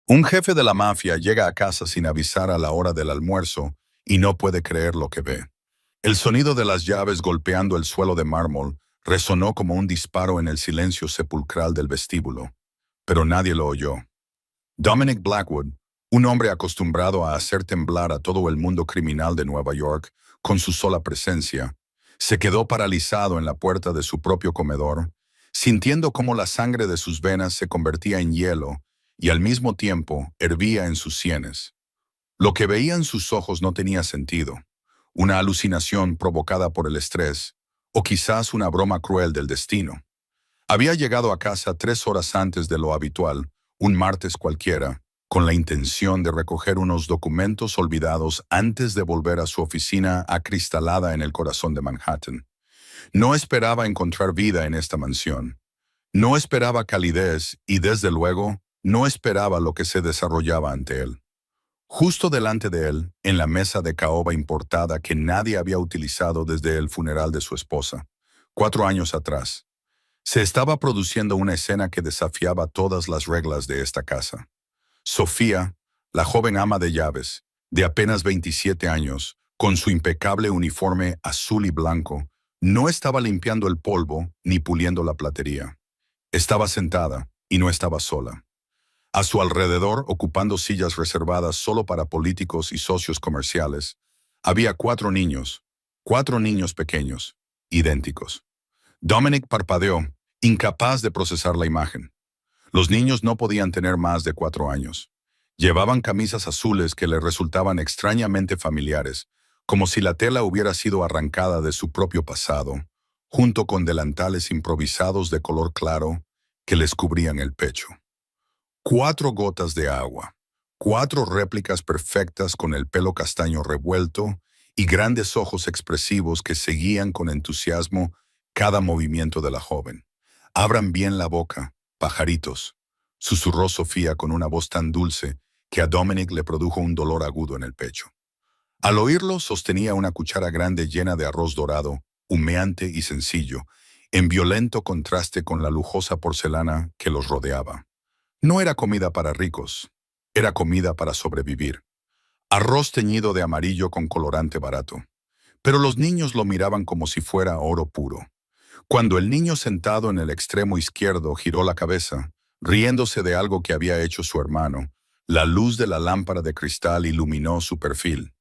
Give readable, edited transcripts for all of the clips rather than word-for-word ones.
Un jefe de la mafia llega a casa sin avisar a la hora del almuerzo y no puede creer lo que ve. El sonido de las llaves golpeando el suelo de mármol resonó como un disparo en el silencio sepulcral del vestíbulo, pero nadie lo oyó. Dominic Blackwood, un hombre acostumbrado a hacer temblar a todo el mundo criminal de Nueva York con su sola presencia, se quedó paralizado en la puerta de su propio comedor, sintiendo cómo la sangre de sus venas se convertía en hielo y al mismo tiempo hervía en sus sienes. Lo que veían sus ojos no tenía sentido, una alucinación provocada por el estrés, o quizás una broma cruel del destino. Había llegado a casa 3 horas antes de lo habitual, un martes cualquiera, con la intención de recoger unos documentos olvidados antes de volver a su oficina acristalada en el corazón de Manhattan. No esperaba encontrar vida en esta mansión. No esperaba calidez y, desde luego, no esperaba lo que se desarrollaba ante él. Justo delante de él, en la mesa de caoba importada que nadie había utilizado desde el funeral de su esposa, 4 años atrás, se estaba produciendo una escena que desafiaba todas las reglas de esta casa. Sofía, la joven ama de llaves, de apenas 27 años, con su impecable uniforme azul y blanco, no estaba limpiando el polvo ni puliendo la platería. Estaba sentada y no estaba sola. A su alrededor, ocupando sillas reservadas solo para políticos y socios comerciales, había 4 niños pequeños, idénticos. Dominic parpadeó, incapaz de procesar la imagen. Los niños no podían tener más de 4 años. Llevaban camisas azules que le resultaban extrañamente familiares, como si la tela hubiera sido arrancada de su propio pasado, junto con delantales improvisados de color claro que les cubrían el pecho. 4 gotas de agua, 4 réplicas perfectas con el pelo castaño revuelto y grandes ojos expresivos que seguían con entusiasmo cada movimiento de la joven. «Abran bien la boca, pajaritos», susurró Sofía con una voz tan dulce que a Dominic le produjo un dolor agudo en el pecho. Al oírlo, sostenía una cuchara grande llena de arroz dorado, humeante y sencillo, en violento contraste con la lujosa porcelana que los rodeaba. No era comida para ricos, era comida para sobrevivir. Arroz teñido de amarillo con colorante barato. Pero los niños lo miraban como si fuera oro puro. Cuando el niño sentado en el extremo izquierdo giró la cabeza, riéndose de algo que había hecho su hermano, la luz de la lámpara de cristal iluminó su perfil.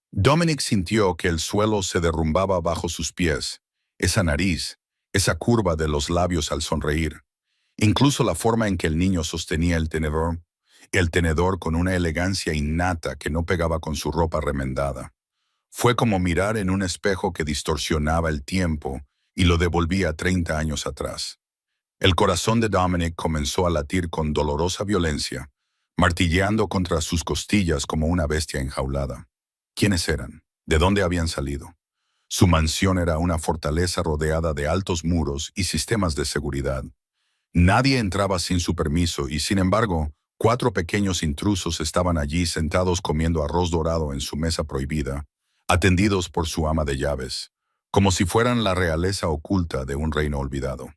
Dominic sintió que el suelo se derrumbaba bajo sus pies, esa nariz, esa curva de los labios al sonreír. Incluso la forma en que el niño sostenía el tenedor con una elegancia innata que no pegaba con su ropa remendada. Fue como mirar en un espejo que distorsionaba el tiempo y lo devolvía 30 años atrás. El corazón de Dominic comenzó a latir con dolorosa violencia, martilleando contra sus costillas como una bestia enjaulada. ¿Quiénes eran? ¿De dónde habían salido? Su mansión era una fortaleza rodeada de altos muros y sistemas de seguridad. Nadie entraba sin su permiso y, sin embargo, 4 pequeños intrusos estaban allí sentados comiendo arroz dorado en su mesa prohibida, atendidos por su ama de llaves, como si fueran la realeza oculta de un reino olvidado.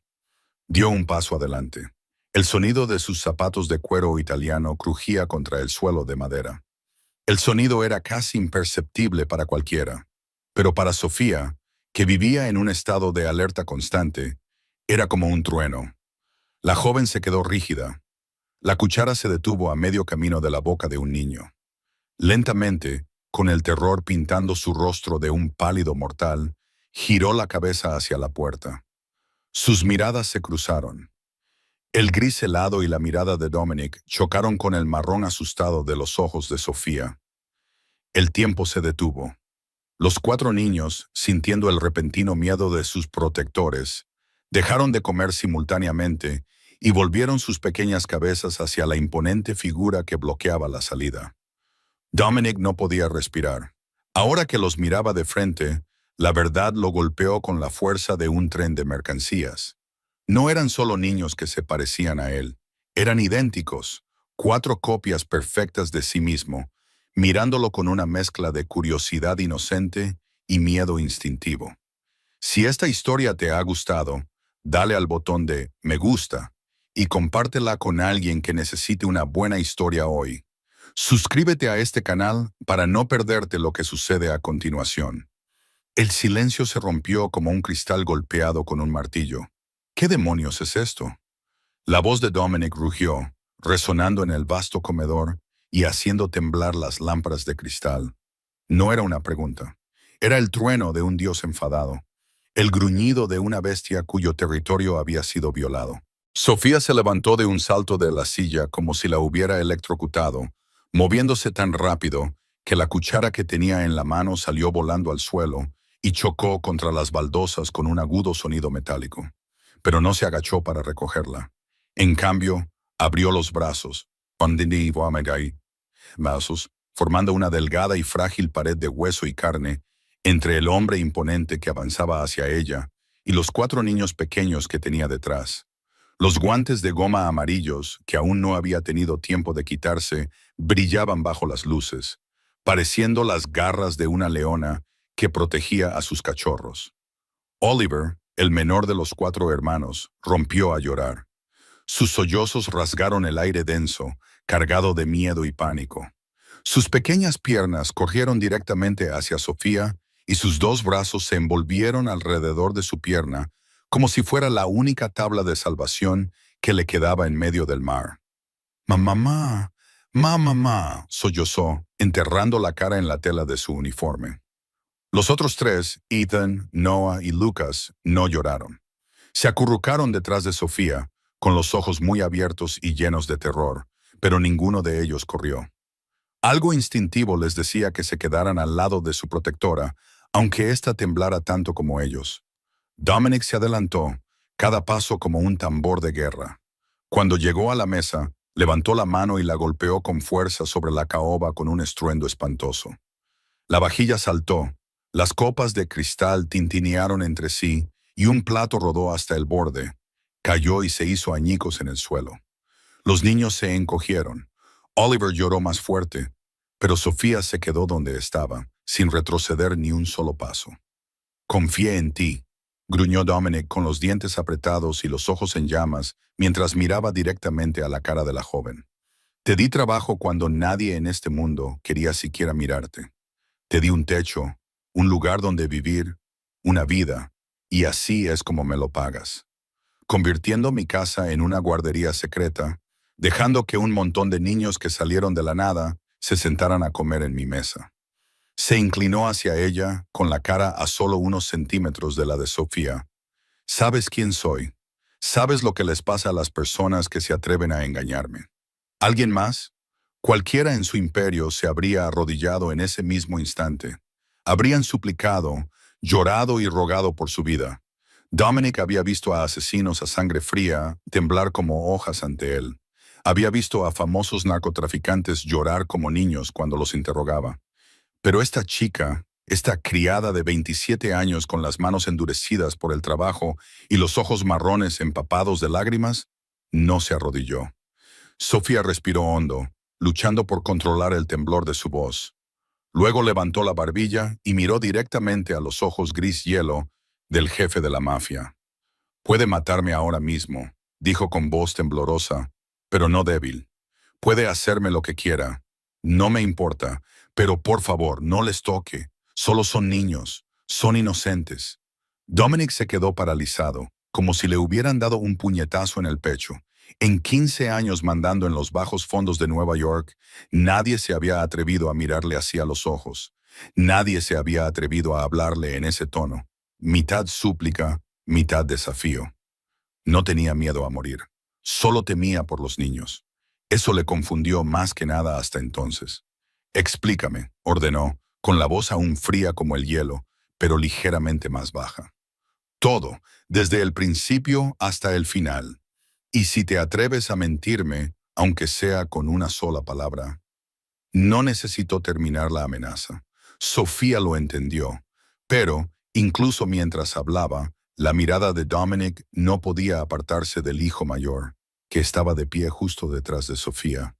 Dio un paso adelante. El sonido de sus zapatos de cuero italiano crujía contra el suelo de madera. El sonido era casi imperceptible para cualquiera, pero para Sofía, que vivía en un estado de alerta constante, era como un trueno. La joven se quedó rígida. La cuchara se detuvo a medio camino de la boca de un niño. Lentamente, con el terror pintando su rostro de un pálido mortal, giró la cabeza hacia la puerta. Sus miradas se cruzaron. El gris helado y la mirada de Dominic chocaron con el marrón asustado de los ojos de Sofía. El tiempo se detuvo. Los 4 niños, sintiendo el repentino miedo de sus protectores, dejaron de comer simultáneamente y volvieron sus pequeñas cabezas hacia la imponente figura que bloqueaba la salida. Dominic no podía respirar. Ahora que los miraba de frente, la verdad lo golpeó con la fuerza de un tren de mercancías. No eran solo niños que se parecían a él, eran idénticos, 4 copias perfectas de sí mismo, mirándolo con una mezcla de curiosidad inocente y miedo instintivo. Si esta historia te ha gustado, dale al botón de me gusta y compártela con alguien que necesite una buena historia hoy. Suscríbete a este canal para no perderte lo que sucede a continuación. El silencio se rompió como un cristal golpeado con un martillo. ¿Qué demonios es esto? La voz de Dominic rugió, resonando en el vasto comedor y haciendo temblar las lámparas de cristal. No era una pregunta. Era el trueno de un dios enfadado, el gruñido de una bestia cuyo territorio había sido violado. Sofía se levantó de un salto de la silla como si la hubiera electrocutado, moviéndose tan rápido que la cuchara que tenía en la mano salió volando al suelo y chocó contra las baldosas con un agudo sonido metálico. Pero no se agachó para recogerla. En cambio, abrió los brazos, formando una delgada y frágil pared de hueso y carne entre el hombre imponente que avanzaba hacia ella y los 4 niños pequeños que tenía detrás. Los guantes de goma amarillos, que aún no había tenido tiempo de quitarse, brillaban bajo las luces, pareciendo las garras de una leona que protegía a sus cachorros. Oliver, el menor de los 4 hermanos, rompió a llorar. Sus sollozos rasgaron el aire denso, cargado de miedo y pánico. Sus pequeñas piernas corrieron directamente hacia Sofía y sus 2 brazos se envolvieron alrededor de su pierna como si fuera la única tabla de salvación que le quedaba en medio del mar. «Mamá, mamá», sollozó, enterrando la cara en la tela de su uniforme. Los otros 3, Ethan, Noah y Lucas, no lloraron. Se acurrucaron detrás de Sofía, con los ojos muy abiertos y llenos de terror, pero ninguno de ellos corrió. Algo instintivo les decía que se quedaran al lado de su protectora, aunque ésta temblara tanto como ellos. Dominic se adelantó, cada paso como un tambor de guerra. Cuando llegó a la mesa, levantó la mano y la golpeó con fuerza sobre la caoba con un estruendo espantoso. La vajilla saltó, las copas de cristal tintinearon entre sí y un plato rodó hasta el borde. Cayó y se hizo añicos en el suelo. Los niños se encogieron. Oliver lloró más fuerte, pero Sofía se quedó donde estaba, sin retroceder ni un solo paso. «Confié en ti», gruñó Dominic con los dientes apretados y los ojos en llamas mientras miraba directamente a la cara de la joven. «Te di trabajo cuando nadie en este mundo quería siquiera mirarte. Te di un techo, un lugar donde vivir, una vida, y así es como me lo pagas. Convirtiendo mi casa en una guardería secreta, dejando que un montón de niños que salieron de la nada se sentaran a comer en mi mesa». Se inclinó hacia ella, con la cara a solo unos centímetros de la de Sofía. «Sabes quién soy. Sabes lo que les pasa a las personas que se atreven a engañarme. ¿Alguien más? Cualquiera en su imperio se habría arrodillado en ese mismo instante. Habrían suplicado, llorado y rogado por su vida. Dominic había visto a asesinos a sangre fría temblar como hojas ante él. Había visto a famosos narcotraficantes llorar como niños cuando los interrogaba. Pero esta chica, esta criada de 27 años con las manos endurecidas por el trabajo y los ojos marrones empapados de lágrimas, no se arrodilló. Sofía respiró hondo, luchando por controlar el temblor de su voz. Luego levantó la barbilla y miró directamente a los ojos gris hielo del jefe de la mafia. «Puede matarme ahora mismo», dijo con voz temblorosa, pero no débil. «Puede hacerme lo que quiera. No me importa, pero por favor, no les toque. Solo son niños, son inocentes». Dominic se quedó paralizado, como si le hubieran dado un puñetazo en el pecho. En 15 años mandando en los bajos fondos de Nueva York, nadie se había atrevido a mirarle así a los ojos. Nadie se había atrevido a hablarle en ese tono. Mitad súplica, mitad desafío. No tenía miedo a morir. Solo temía por los niños. Eso le confundió más que nada hasta entonces. «Explícame», ordenó, con la voz aún fría como el hielo, pero ligeramente más baja. «Todo, desde el principio hasta el final. Y si te atreves a mentirme, aunque sea con una sola palabra». No necesitó terminar la amenaza. Sofía lo entendió, pero, incluso mientras hablaba, la mirada de Dominic no podía apartarse del hijo mayor, que estaba de pie justo detrás de Sofía.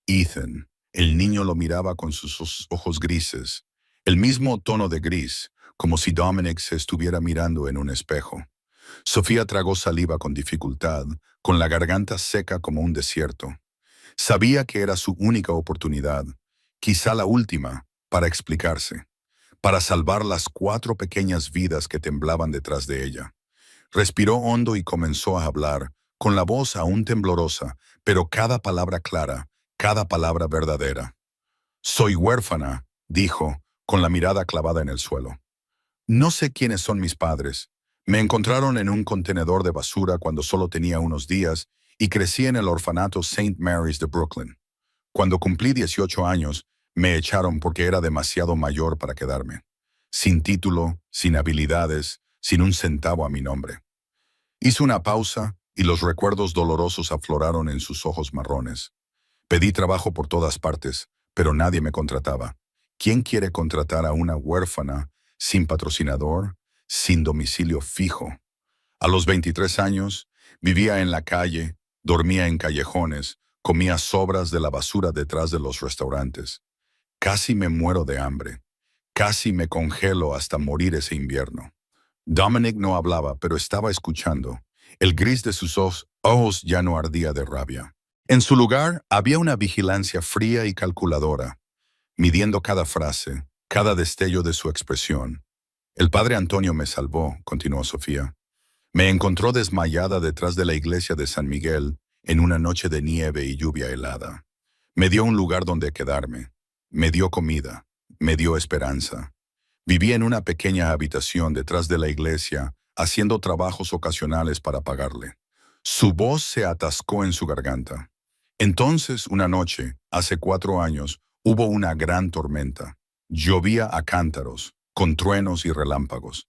Ethan. El niño lo miraba con sus ojos grises, el mismo tono de gris, como si Dominic se estuviera mirando en un espejo. Sofía tragó saliva con dificultad, con la garganta seca como un desierto. Sabía que era su única oportunidad, quizá la última, para explicarse, para salvar las 4 pequeñas vidas que temblaban detrás de ella. Respiró hondo y comenzó a hablar, con la voz aún temblorosa, pero cada palabra clara, cada palabra verdadera. Soy huérfana, dijo, con la mirada clavada en el suelo. No sé quiénes son mis padres. Me encontraron en un contenedor de basura cuando solo tenía unos días y crecí en el orfanato St. Mary's de Brooklyn. Cuando cumplí 18 años, me echaron porque era demasiado mayor para quedarme. Sin título, sin habilidades, sin un centavo a mi nombre. Hizo una pausa y los recuerdos dolorosos afloraron en sus ojos marrones. Pedí trabajo por todas partes, pero nadie me contrataba. ¿Quién quiere contratar a una huérfana, sin patrocinador, sin domicilio fijo? A los 23 años, vivía en la calle, dormía en callejones, comía sobras de la basura detrás de los restaurantes. Casi me muero de hambre. Casi me congelo hasta morir ese invierno. Dominic no hablaba, pero estaba escuchando. El gris de sus ojos ya no ardía de rabia. En su lugar había una vigilancia fría y calculadora, midiendo cada frase, cada destello de su expresión. El padre Antonio me salvó, continuó Sofía. Me encontró desmayada detrás de la iglesia de San Miguel en una noche de nieve y lluvia helada. Me dio un lugar donde quedarme. Me dio comida. Me dio esperanza. Viví en una pequeña habitación detrás de la iglesia, haciendo trabajos ocasionales para pagarle. Su voz se atascó en su garganta. Entonces, una noche, hace 4 años, hubo una gran tormenta. Llovía a cántaros, con truenos y relámpagos.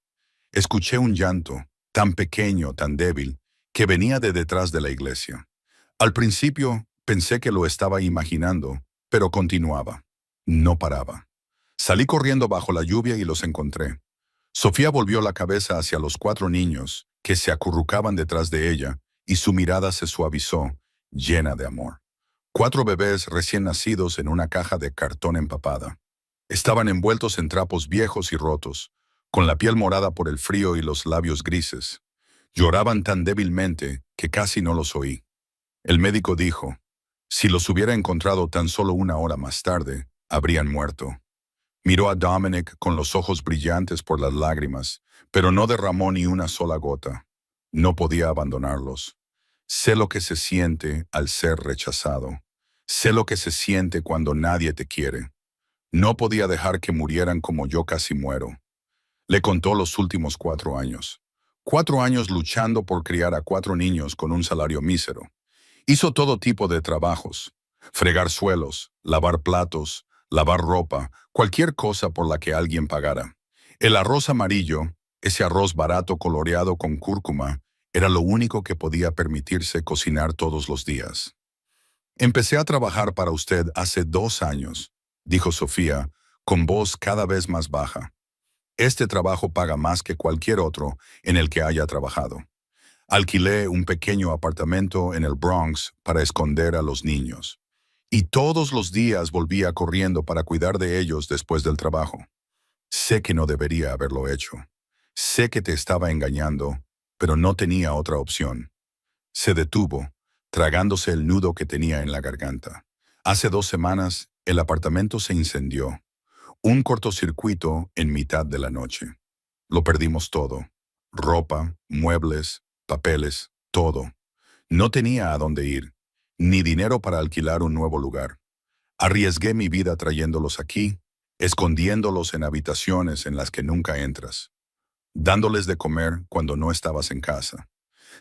Escuché un llanto, tan pequeño, tan débil, que venía de detrás de la iglesia. Al principio, pensé que lo estaba imaginando, pero continuaba. No paraba. Salí corriendo bajo la lluvia y los encontré. Sofía volvió la cabeza hacia los 4 niños, que se acurrucaban detrás de ella, y su mirada se suavizó, llena de amor. 4 bebés recién nacidos en una caja de cartón empapada. Estaban envueltos en trapos viejos y rotos, con la piel morada por el frío y los labios grises. Lloraban tan débilmente que casi no los oí. El médico dijo, si los hubiera encontrado tan solo 1 hora más tarde, habrían muerto. Miró a Dominic con los ojos brillantes por las lágrimas, pero no derramó ni una sola gota. No podía abandonarlos. Sé lo que se siente al ser rechazado. Sé lo que se siente cuando nadie te quiere. No podía dejar que murieran como yo casi muero. Le contó los últimos 4 años. 4 años luchando por criar a 4 niños con un salario mísero. Hizo todo tipo de trabajos. Fregar suelos, lavar platos, lavar ropa, cualquier cosa por la que alguien pagara. El arroz amarillo, ese arroz barato coloreado con cúrcuma, era lo único que podía permitirse cocinar todos los días. Empecé a trabajar para usted hace 2 años, dijo Sofía, con voz cada vez más baja. Este trabajo paga más que cualquier otro en el que haya trabajado. Alquilé un pequeño apartamento en el Bronx para esconder a los niños. Y todos los días volvía corriendo para cuidar de ellos después del trabajo. Sé que no debería haberlo hecho. Sé que te estaba engañando, pero no tenía otra opción. Se detuvo, tragándose el nudo que tenía en la garganta. Hace 2 semanas, el apartamento se incendió. Un cortocircuito en mitad de la noche. Lo perdimos todo. Ropa, muebles, papeles, todo. No tenía a dónde ir, ni dinero para alquilar un nuevo lugar. Arriesgué mi vida trayéndolos aquí, escondiéndolos en habitaciones en las que nunca entras, dándoles de comer cuando no estabas en casa.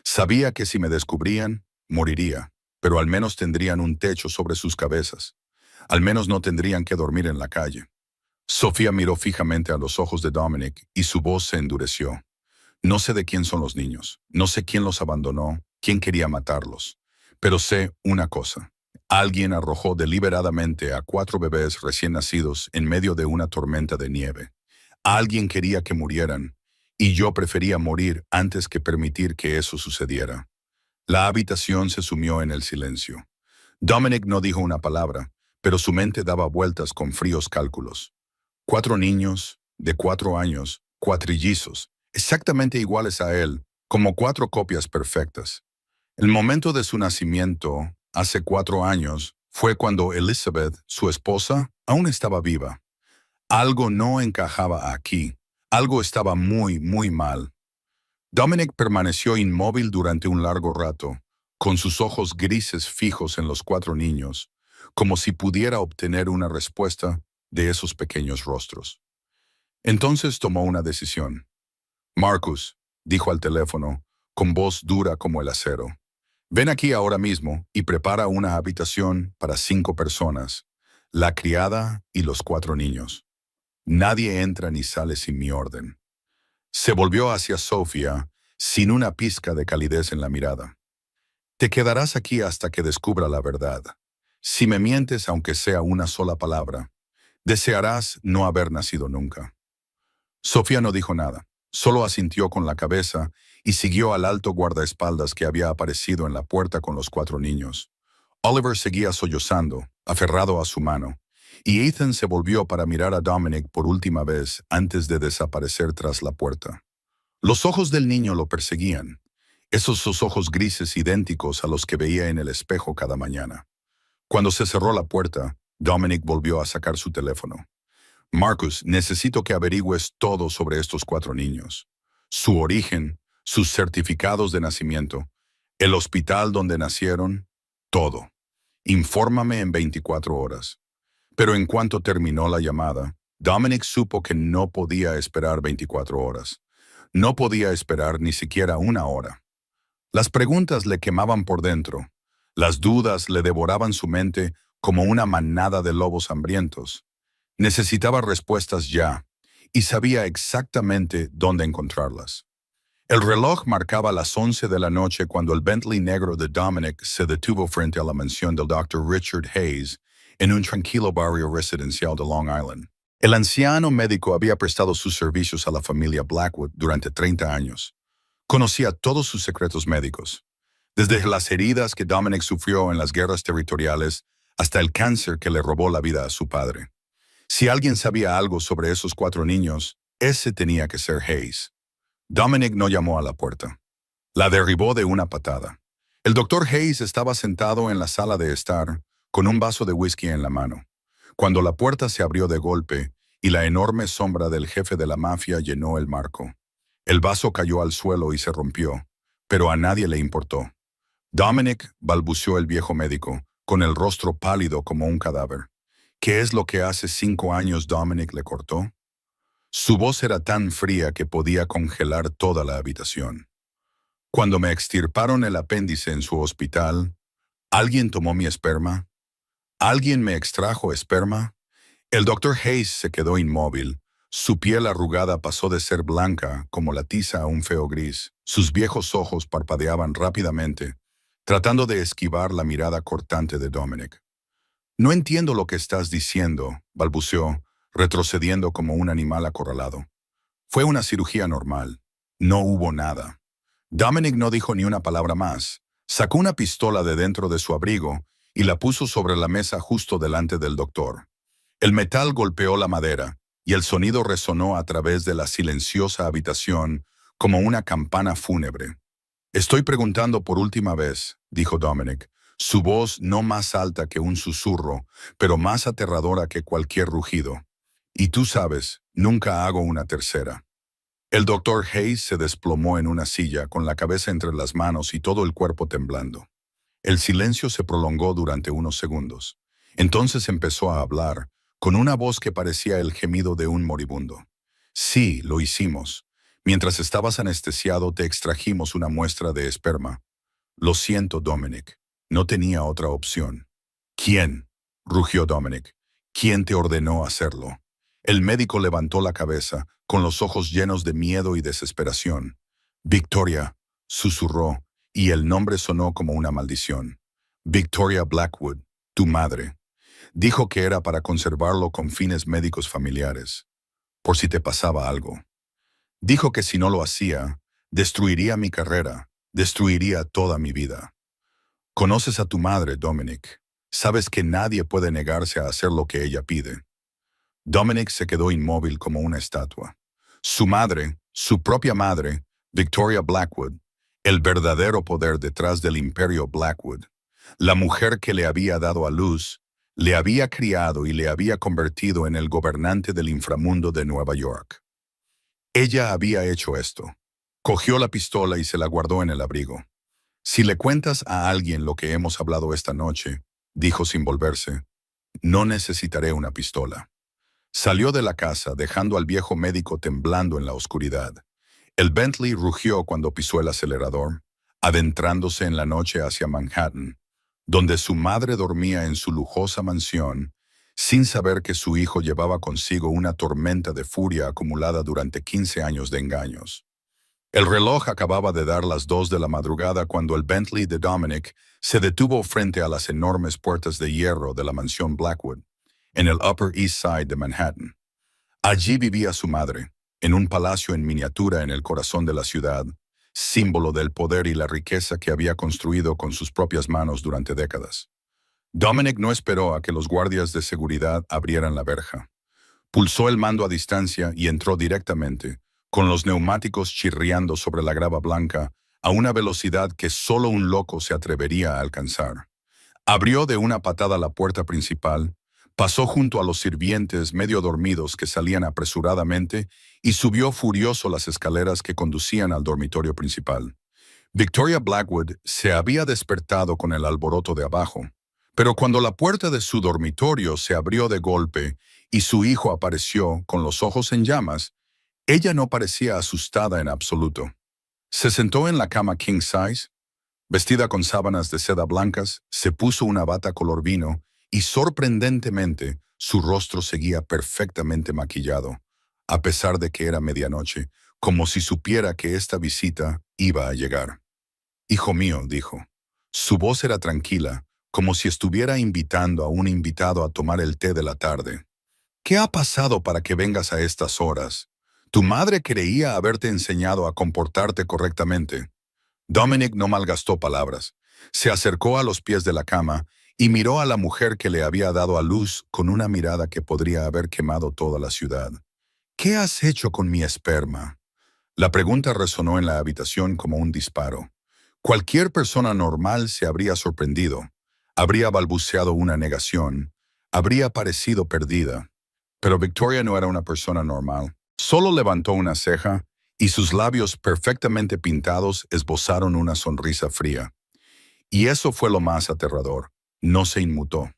Sabía que si me descubrían, moriría, pero al menos tendrían un techo sobre sus cabezas. Al menos no tendrían que dormir en la calle. Sofía miró fijamente a los ojos de Dominic y su voz se endureció. No sé de quién son los niños, no sé quién los abandonó, quién quería matarlos. Pero sé una cosa. Alguien arrojó deliberadamente a 4 bebés recién nacidos en medio de una tormenta de nieve. Alguien quería que murieran, y yo prefería morir antes que permitir que eso sucediera. La habitación se sumió en el silencio. Dominic no dijo una palabra, pero su mente daba vueltas con fríos cálculos. 4 niños, de 4 años, cuatrillizos, exactamente iguales a él, como 4 copias perfectas. El momento de su nacimiento, hace 4 años, fue cuando Elizabeth, su esposa, aún estaba viva. Algo no encajaba aquí. Algo estaba muy, muy mal. Dominic permaneció inmóvil durante un largo rato, con sus ojos grises fijos en los 4 niños, como si pudiera obtener una respuesta de esos pequeños rostros. Entonces tomó una decisión. Marcus, dijo al teléfono, con voz dura como el acero. Ven aquí ahora mismo y prepara una habitación para 5 personas, la criada y los 4 niños. Nadie entra ni sale sin mi orden. Se volvió hacia Sofía, sin una pizca de calidez en la mirada. Te quedarás aquí hasta que descubra la verdad. Si me mientes aunque sea una sola palabra, desearás no haber nacido nunca. Sofía no dijo nada, solo asintió con la cabeza y siguió al alto guardaespaldas que había aparecido en la puerta con los 4 niños. Oliver seguía sollozando, aferrado a su mano, y Ethan se volvió para mirar a Dominic por última vez antes de desaparecer tras la puerta. Los ojos del niño lo perseguían, esos sus ojos grises idénticos a los que veía en el espejo cada mañana. Cuando se cerró la puerta, Dominic volvió a sacar su teléfono. Marcus, necesito que averigües todo sobre estos 4 niños. Su origen, sus certificados de nacimiento, el hospital donde nacieron, todo. Infórmame en 24 horas. Pero en cuanto terminó la llamada, Dominic supo que no podía esperar 24 horas. No podía esperar ni siquiera 1 hora. Las preguntas le quemaban por dentro. Las dudas le devoraban su mente como una manada de lobos hambrientos. Necesitaba respuestas ya, y sabía exactamente dónde encontrarlas. El reloj marcaba las 11 de la noche cuando el Bentley negro de Dominic se detuvo frente a la mansión del Dr. Richard Hayes en un tranquilo barrio residencial de Long Island. El anciano médico había prestado sus servicios a la familia Blackwood durante 30 años. Conocía todos sus secretos médicos, desde las heridas que Dominic sufrió en las guerras territoriales hasta el cáncer que le robó la vida a su padre. Si alguien sabía algo sobre esos 4 niños, ese tenía que ser Hayes. Dominic no llamó a la puerta. La derribó de una patada. El doctor Hayes estaba sentado en la sala de estar, con un vaso de whisky en la mano, cuando la puerta se abrió de golpe y la enorme sombra del jefe de la mafia llenó el marco. El vaso cayó al suelo y se rompió, pero a nadie le importó. Dominic, balbuceó el viejo médico, con el rostro pálido como un cadáver. ¿Qué es lo que hace 5 años Dominic le cortó? Su voz era tan fría que podía congelar toda la habitación. Cuando me extirparon el apéndice en su hospital, ¿alguien tomó mi esperma? ¿Alguien me extrajo esperma? El doctor Hayes se quedó inmóvil. Su piel arrugada pasó de ser blanca como la tiza a un feo gris. Sus viejos ojos parpadeaban rápidamente, tratando de esquivar la mirada cortante de Dominic. No entiendo lo que estás diciendo, balbuceó, retrocediendo como un animal acorralado. Fue una cirugía normal. No hubo nada. Dominic no dijo ni una palabra más. Sacó una pistola de dentro de su abrigo y la puso sobre la mesa justo delante del doctor. El metal golpeó la madera y el sonido resonó a través de la silenciosa habitación como una campana fúnebre. Estoy preguntando por última vez, dijo Dominic, su voz no más alta que un susurro, pero más aterradora que cualquier rugido. Y tú sabes, nunca hago una tercera. El doctor Hayes se desplomó en una silla con la cabeza entre las manos y todo el cuerpo temblando. El silencio se prolongó durante unos segundos. Entonces empezó a hablar, con una voz que parecía el gemido de un moribundo. Sí, lo hicimos. Mientras estabas anestesiado te extrajimos una muestra de esperma. Lo siento, Dominic. No tenía otra opción. ¿Quién? Rugió Dominic. ¿Quién te ordenó hacerlo? El médico levantó la cabeza, con los ojos llenos de miedo y desesperación. Victoria, susurró, y el nombre sonó como una maldición. Victoria Blackwood, tu madre. Dijo que era para conservarlo con fines médicos familiares, por si te pasaba algo. Dijo que si no lo hacía, destruiría mi carrera, destruiría toda mi vida. Conoces a tu madre, Dominic. Sabes que nadie puede negarse a hacer lo que ella pide. Dominic se quedó inmóvil como una estatua. Su madre, su propia madre, Victoria Blackwood, El verdadero poder detrás del imperio Blackwood. La mujer que le había dado a luz, le había criado y le había convertido en el gobernante del inframundo de Nueva York. Ella había hecho esto. Cogió la pistola y se la guardó en el abrigo. Si le cuentas a alguien lo que hemos hablado esta noche, dijo sin volverse, no necesitaré una pistola. Salió de la casa dejando al viejo médico temblando en la oscuridad. El Bentley rugió cuando pisó el acelerador, adentrándose en la noche hacia Manhattan, donde su madre dormía en su lujosa mansión, sin saber que su hijo llevaba consigo una tormenta de furia acumulada durante 15 años de engaños. El reloj acababa de dar las 2 de la madrugada cuando el Bentley de Dominic se detuvo frente a las enormes puertas de hierro de la mansión Blackwood, en el Upper East Side de Manhattan. Allí vivía su madre, en un palacio en miniatura en el corazón de la ciudad, símbolo del poder y la riqueza que había construido con sus propias manos durante décadas. Dominic no esperó a que los guardias de seguridad abrieran la verja. Pulsó el mando a distancia y entró directamente, con los neumáticos chirriando sobre la grava blanca, a una velocidad que solo un loco se atrevería a alcanzar. Abrió de una patada la puerta principal, pasó junto a los sirvientes medio dormidos que salían apresuradamente y subió furioso las escaleras que conducían al dormitorio principal. Victoria Blackwood se había despertado con el alboroto de abajo, pero cuando la puerta de su dormitorio se abrió de golpe y su hijo apareció con los ojos en llamas, ella no parecía asustada en absoluto. Se sentó en la cama king size, vestida con sábanas de seda blancas, se puso una bata color vino y sorprendentemente su rostro seguía perfectamente maquillado, a pesar de que era medianoche, como si supiera que esta visita iba a llegar. «Hijo mío», dijo. Su voz era tranquila, como si estuviera invitando a un invitado a tomar el té de la tarde. «¿Qué ha pasado para que vengas a estas horas? Tu madre creía haberte enseñado a comportarte correctamente». Dominic no malgastó palabras. Se acercó a los pies de la cama y miró a la mujer que le había dado a luz con una mirada que podría haber quemado toda la ciudad. «¿Qué has hecho con mi esperma?». La pregunta resonó en la habitación como un disparo. Cualquier persona normal se habría sorprendido, habría balbuceado una negación, habría parecido perdida. Pero Victoria no era una persona normal. Solo levantó una ceja y sus labios perfectamente pintados esbozaron una sonrisa fría. Y eso fue lo más aterrador. No se inmutó.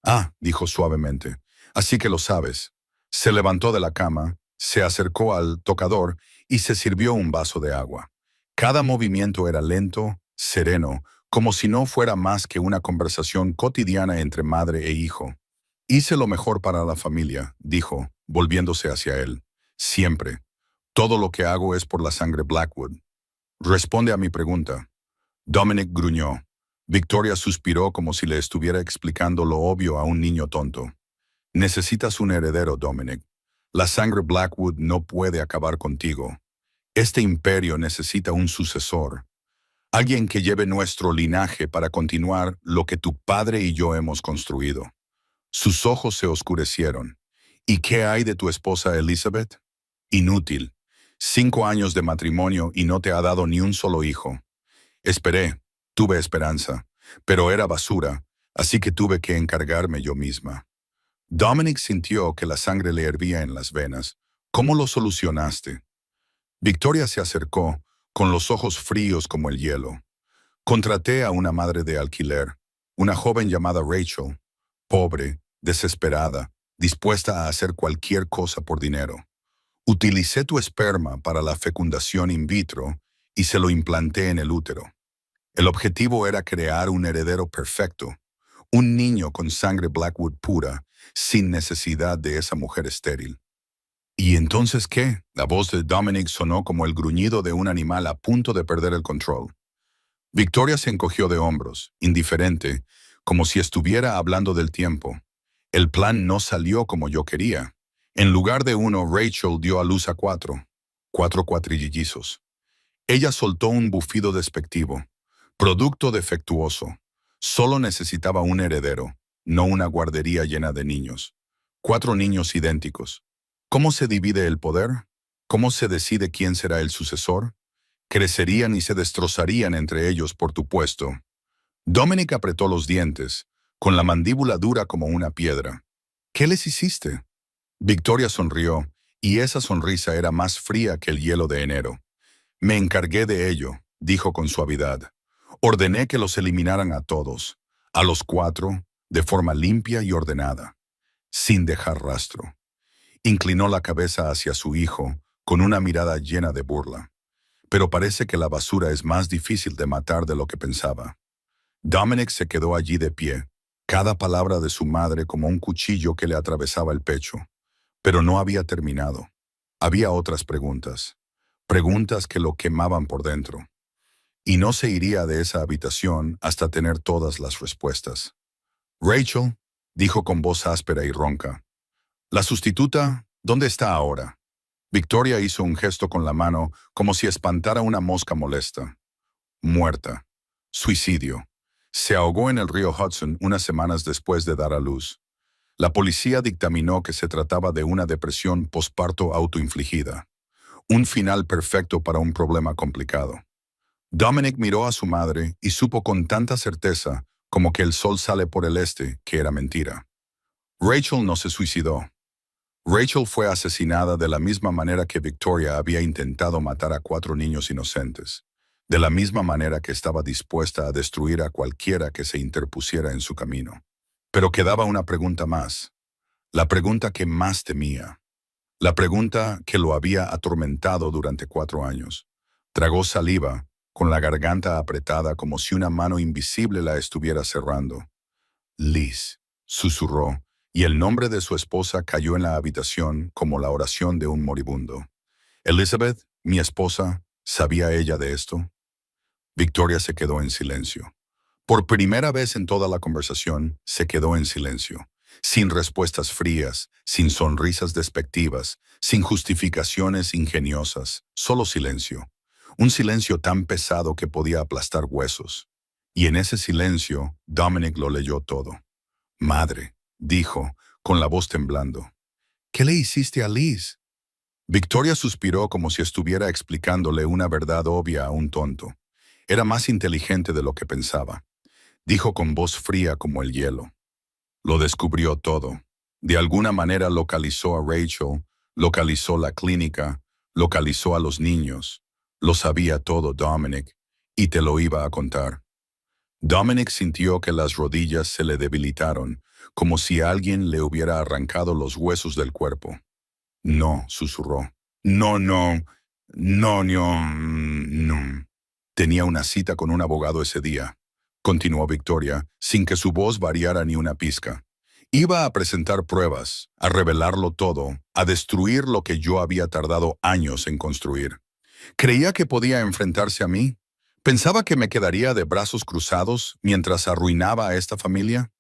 «Ah», dijo suavemente, «así que lo sabes». Se levantó de la cama, se acercó al tocador y se sirvió un vaso de agua. Cada movimiento era lento, sereno, como si no fuera más que una conversación cotidiana entre madre e hijo. «Hice lo mejor para la familia», dijo, volviéndose hacia él. «Siempre. Todo lo que hago es por la sangre Blackwood». «Responde a mi pregunta». Dominic gruñó. Victoria suspiró como si le estuviera explicando lo obvio a un niño tonto. «Necesitas un heredero, Dominic. La sangre Blackwood no puede acabar contigo. Este imperio necesita un sucesor. Alguien que lleve nuestro linaje para continuar lo que tu padre y yo hemos construido». Sus ojos se oscurecieron. «¿Y qué hay de tu esposa Elizabeth?». «Inútil. 5 años de matrimonio y no te ha dado ni un solo hijo». «Esperé, tuve esperanza, pero era basura, así que tuve que encargarme yo misma». Dominic sintió que la sangre le hervía en las venas. «¿Cómo lo solucionaste?». Victoria se acercó, con los ojos fríos como el hielo. «Contraté a una madre de alquiler, una joven llamada Rachel, pobre, desesperada, dispuesta a hacer cualquier cosa por dinero. Utilicé tu esperma para la fecundación in vitro y se lo implanté en el útero. El objetivo era crear un heredero perfecto, un niño con sangre Blackwood pura, sin necesidad de esa mujer estéril». «¿Y entonces qué?». La voz de Dominic sonó como el gruñido de un animal a punto de perder el control. Victoria se encogió de hombros, indiferente, como si estuviera hablando del tiempo. «El plan no salió como yo quería. En lugar de uno, Rachel dio a luz a 4 cuatrillizos». Ella soltó un bufido despectivo. «Producto defectuoso. Solo necesitaba un heredero, no una guardería llena de niños. 4 niños idénticos. ¿Cómo se divide el poder? ¿Cómo se decide quién será el sucesor? Crecerían y se destrozarían entre ellos por tu puesto. Dominic apretó los dientes, con la mandíbula dura como una piedra. ¿Qué les hiciste? Victoria sonrió, y esa sonrisa era más fría que el hielo de enero. Me encargué de ello, dijo con suavidad. Ordené que los eliminaran a todos, a los 4, de forma limpia y ordenada, sin dejar rastro. Inclinó la cabeza hacia su hijo, con una mirada llena de burla. Pero parece que la basura es más difícil de matar de lo que pensaba. Dominic se quedó allí de pie, cada palabra de su madre como un cuchillo que le atravesaba el pecho. Pero no había terminado. Había otras preguntas. Preguntas que lo quemaban por dentro. Y no se iría de esa habitación hasta tener todas las respuestas. Rachel, dijo con voz áspera y ronca. La sustituta, ¿dónde está ahora? Victoria hizo un gesto con la mano como si espantara una mosca molesta. Muerta. Suicidio. Se ahogó en el río Hudson unas semanas después de dar a luz. La policía dictaminó que se trataba de una depresión posparto autoinfligida. Un final perfecto para un problema complicado. Dominic miró a su madre y supo con tanta certeza como que el sol sale por el este que era mentira. Rachel no se suicidó. Rachel fue asesinada de la misma manera que Victoria había intentado matar a 4 niños inocentes, de la misma manera que estaba dispuesta a destruir a cualquiera que se interpusiera en su camino. Pero quedaba una pregunta más, la pregunta que más temía, la pregunta que lo había atormentado durante 4 años. Tragó saliva, con la garganta apretada como si una mano invisible la estuviera cerrando. Liz, susurró, y el nombre de su esposa cayó en la habitación como la oración de un moribundo. Elizabeth, mi esposa, ¿sabía ella de esto? Victoria se quedó en silencio. Por primera vez en toda la conversación, se quedó en silencio, sin respuestas frías, sin sonrisas despectivas, sin justificaciones ingeniosas, solo silencio. Un silencio tan pesado que podía aplastar huesos. Y en ese silencio, Dominic lo leyó todo. Madre, dijo, con la voz temblando. ¿Qué le hiciste a Liz? Victoria suspiró como si estuviera explicándole una verdad obvia a un tonto. Era más inteligente de lo que pensaba. Dijo con voz fría como el hielo. Lo descubrió todo. De alguna manera localizó a Rachel, localizó la clínica, localizó a los niños. Lo sabía todo, Dominic, y te lo iba a contar. Dominic sintió que las rodillas se le debilitaron, como si alguien le hubiera arrancado los huesos del cuerpo. No, susurró. No. Tenía una cita con un abogado ese día, continuó Victoria, sin que su voz variara ni una pizca. Iba a presentar pruebas, a revelarlo todo, a destruir lo que yo había tardado años en construir. ¿Creía que podía enfrentarse a mí? ¿Pensaba que me quedaría de brazos cruzados mientras arruinaba a esta familia?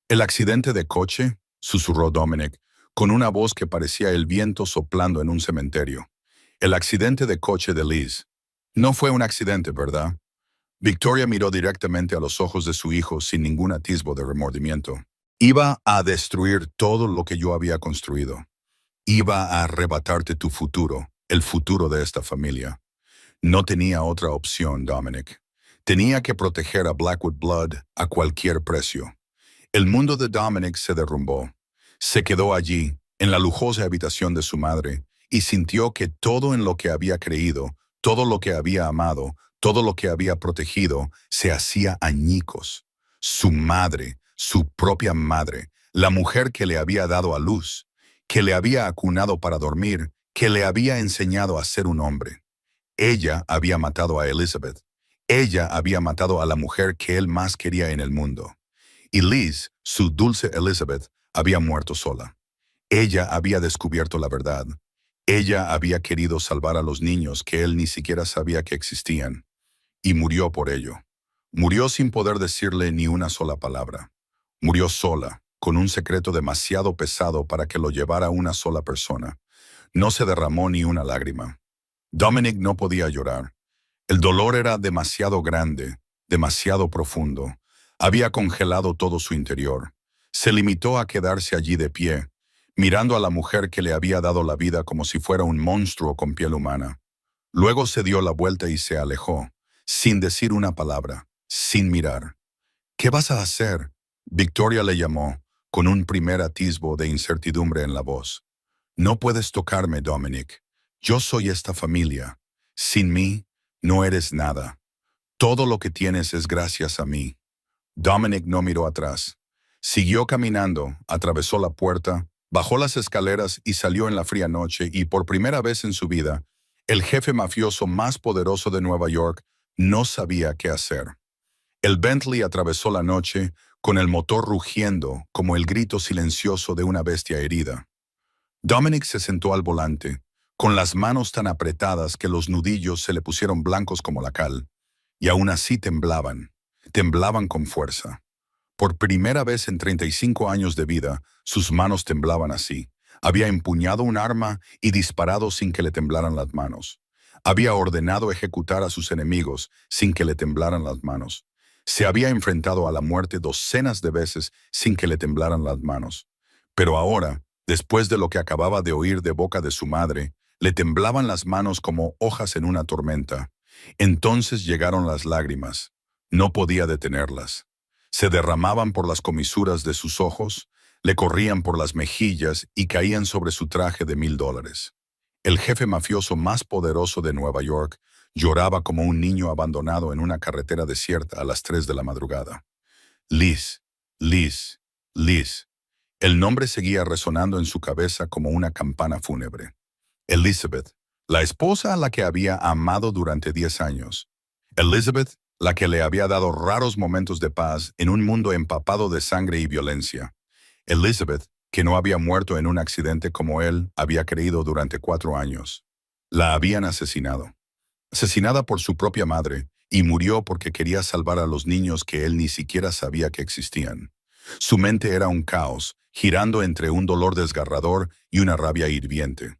El accidente de coche, susurró Dominic, con una voz que parecía el viento soplando en un cementerio. El accidente de coche de Liz. No fue un accidente, ¿verdad? Victoria miró directamente a los ojos de su hijo sin ningún atisbo de remordimiento. Iba a destruir todo lo que yo había construido. Iba a arrebatarte tu futuro, el futuro de esta familia. No tenía otra opción, Dominic. Tenía que proteger a Blackwood Blood a cualquier precio. El mundo de Dominic se derrumbó. Se quedó allí, en la lujosa habitación de su madre, y sintió que todo en lo que había creído, todo lo que había amado, todo lo que había protegido, se hacía añicos. Su madre, su propia madre, la mujer que le había dado a luz, que le había acunado para dormir, que le había enseñado a ser un hombre. Ella había matado a Elizabeth. Ella había matado a la mujer que él más quería en el mundo. Y Liz, su dulce Elizabeth, había muerto sola. Ella había descubierto la verdad. Ella había querido salvar a los niños que él ni siquiera sabía que existían. Y murió por ello. Murió sin poder decirle ni una sola palabra. Murió sola, con un secreto demasiado pesado para que lo llevara una sola persona. No se derramó ni una lágrima. Dominic no podía llorar. El dolor era demasiado grande, demasiado profundo. Había congelado todo su interior. Se limitó a quedarse allí de pie, mirando a la mujer que le había dado la vida como si fuera un monstruo con piel humana. Luego se dio la vuelta y se alejó, sin decir una palabra, sin mirar. ¿Qué vas a hacer? Victoria le llamó, con un primer atisbo de incertidumbre en la voz. No puedes tocarme, Dominic. Yo soy esta familia. Sin mí, no eres nada. Todo lo que tienes es gracias a mí. Dominic no miró atrás. Siguió caminando, atravesó la puerta, bajó las escaleras y salió en la fría noche y por primera vez en su vida, el jefe mafioso más poderoso de Nueva York no sabía qué hacer. El Bentley atravesó la noche con el motor rugiendo como el grito silencioso de una bestia herida. Dominic se sentó al volante, con las manos tan apretadas que los nudillos se le pusieron blancos como la cal, y aún así temblaban con fuerza. Por primera vez en 35 años de vida, sus manos temblaban así. Había empuñado un arma y disparado sin que le temblaran las manos. Había ordenado ejecutar a sus enemigos sin que le temblaran las manos. Se había enfrentado a la muerte docenas de veces sin que le temblaran las manos. Pero ahora, después de lo que acababa de oír de boca de su madre, le temblaban las manos como hojas en una tormenta. Entonces llegaron las lágrimas. No podía detenerlas. Se derramaban por las comisuras de sus ojos, le corrían por las mejillas y caían sobre su traje de $1000. El jefe mafioso más poderoso de Nueva York lloraba como un niño abandonado en una carretera desierta a las 3 de la madrugada. Liz, Liz, Liz. El nombre seguía resonando en su cabeza como una campana fúnebre. Elizabeth, la esposa a la que había amado durante 10 años. Elizabeth, la que le había dado raros momentos de paz en un mundo empapado de sangre y violencia. Elizabeth, que no había muerto en un accidente como él había creído durante 4 años. La habían asesinado. Asesinada por su propia madre, y murió porque quería salvar a los niños que él ni siquiera sabía que existían. Su mente era un caos, girando entre un dolor desgarrador y una rabia hirviente.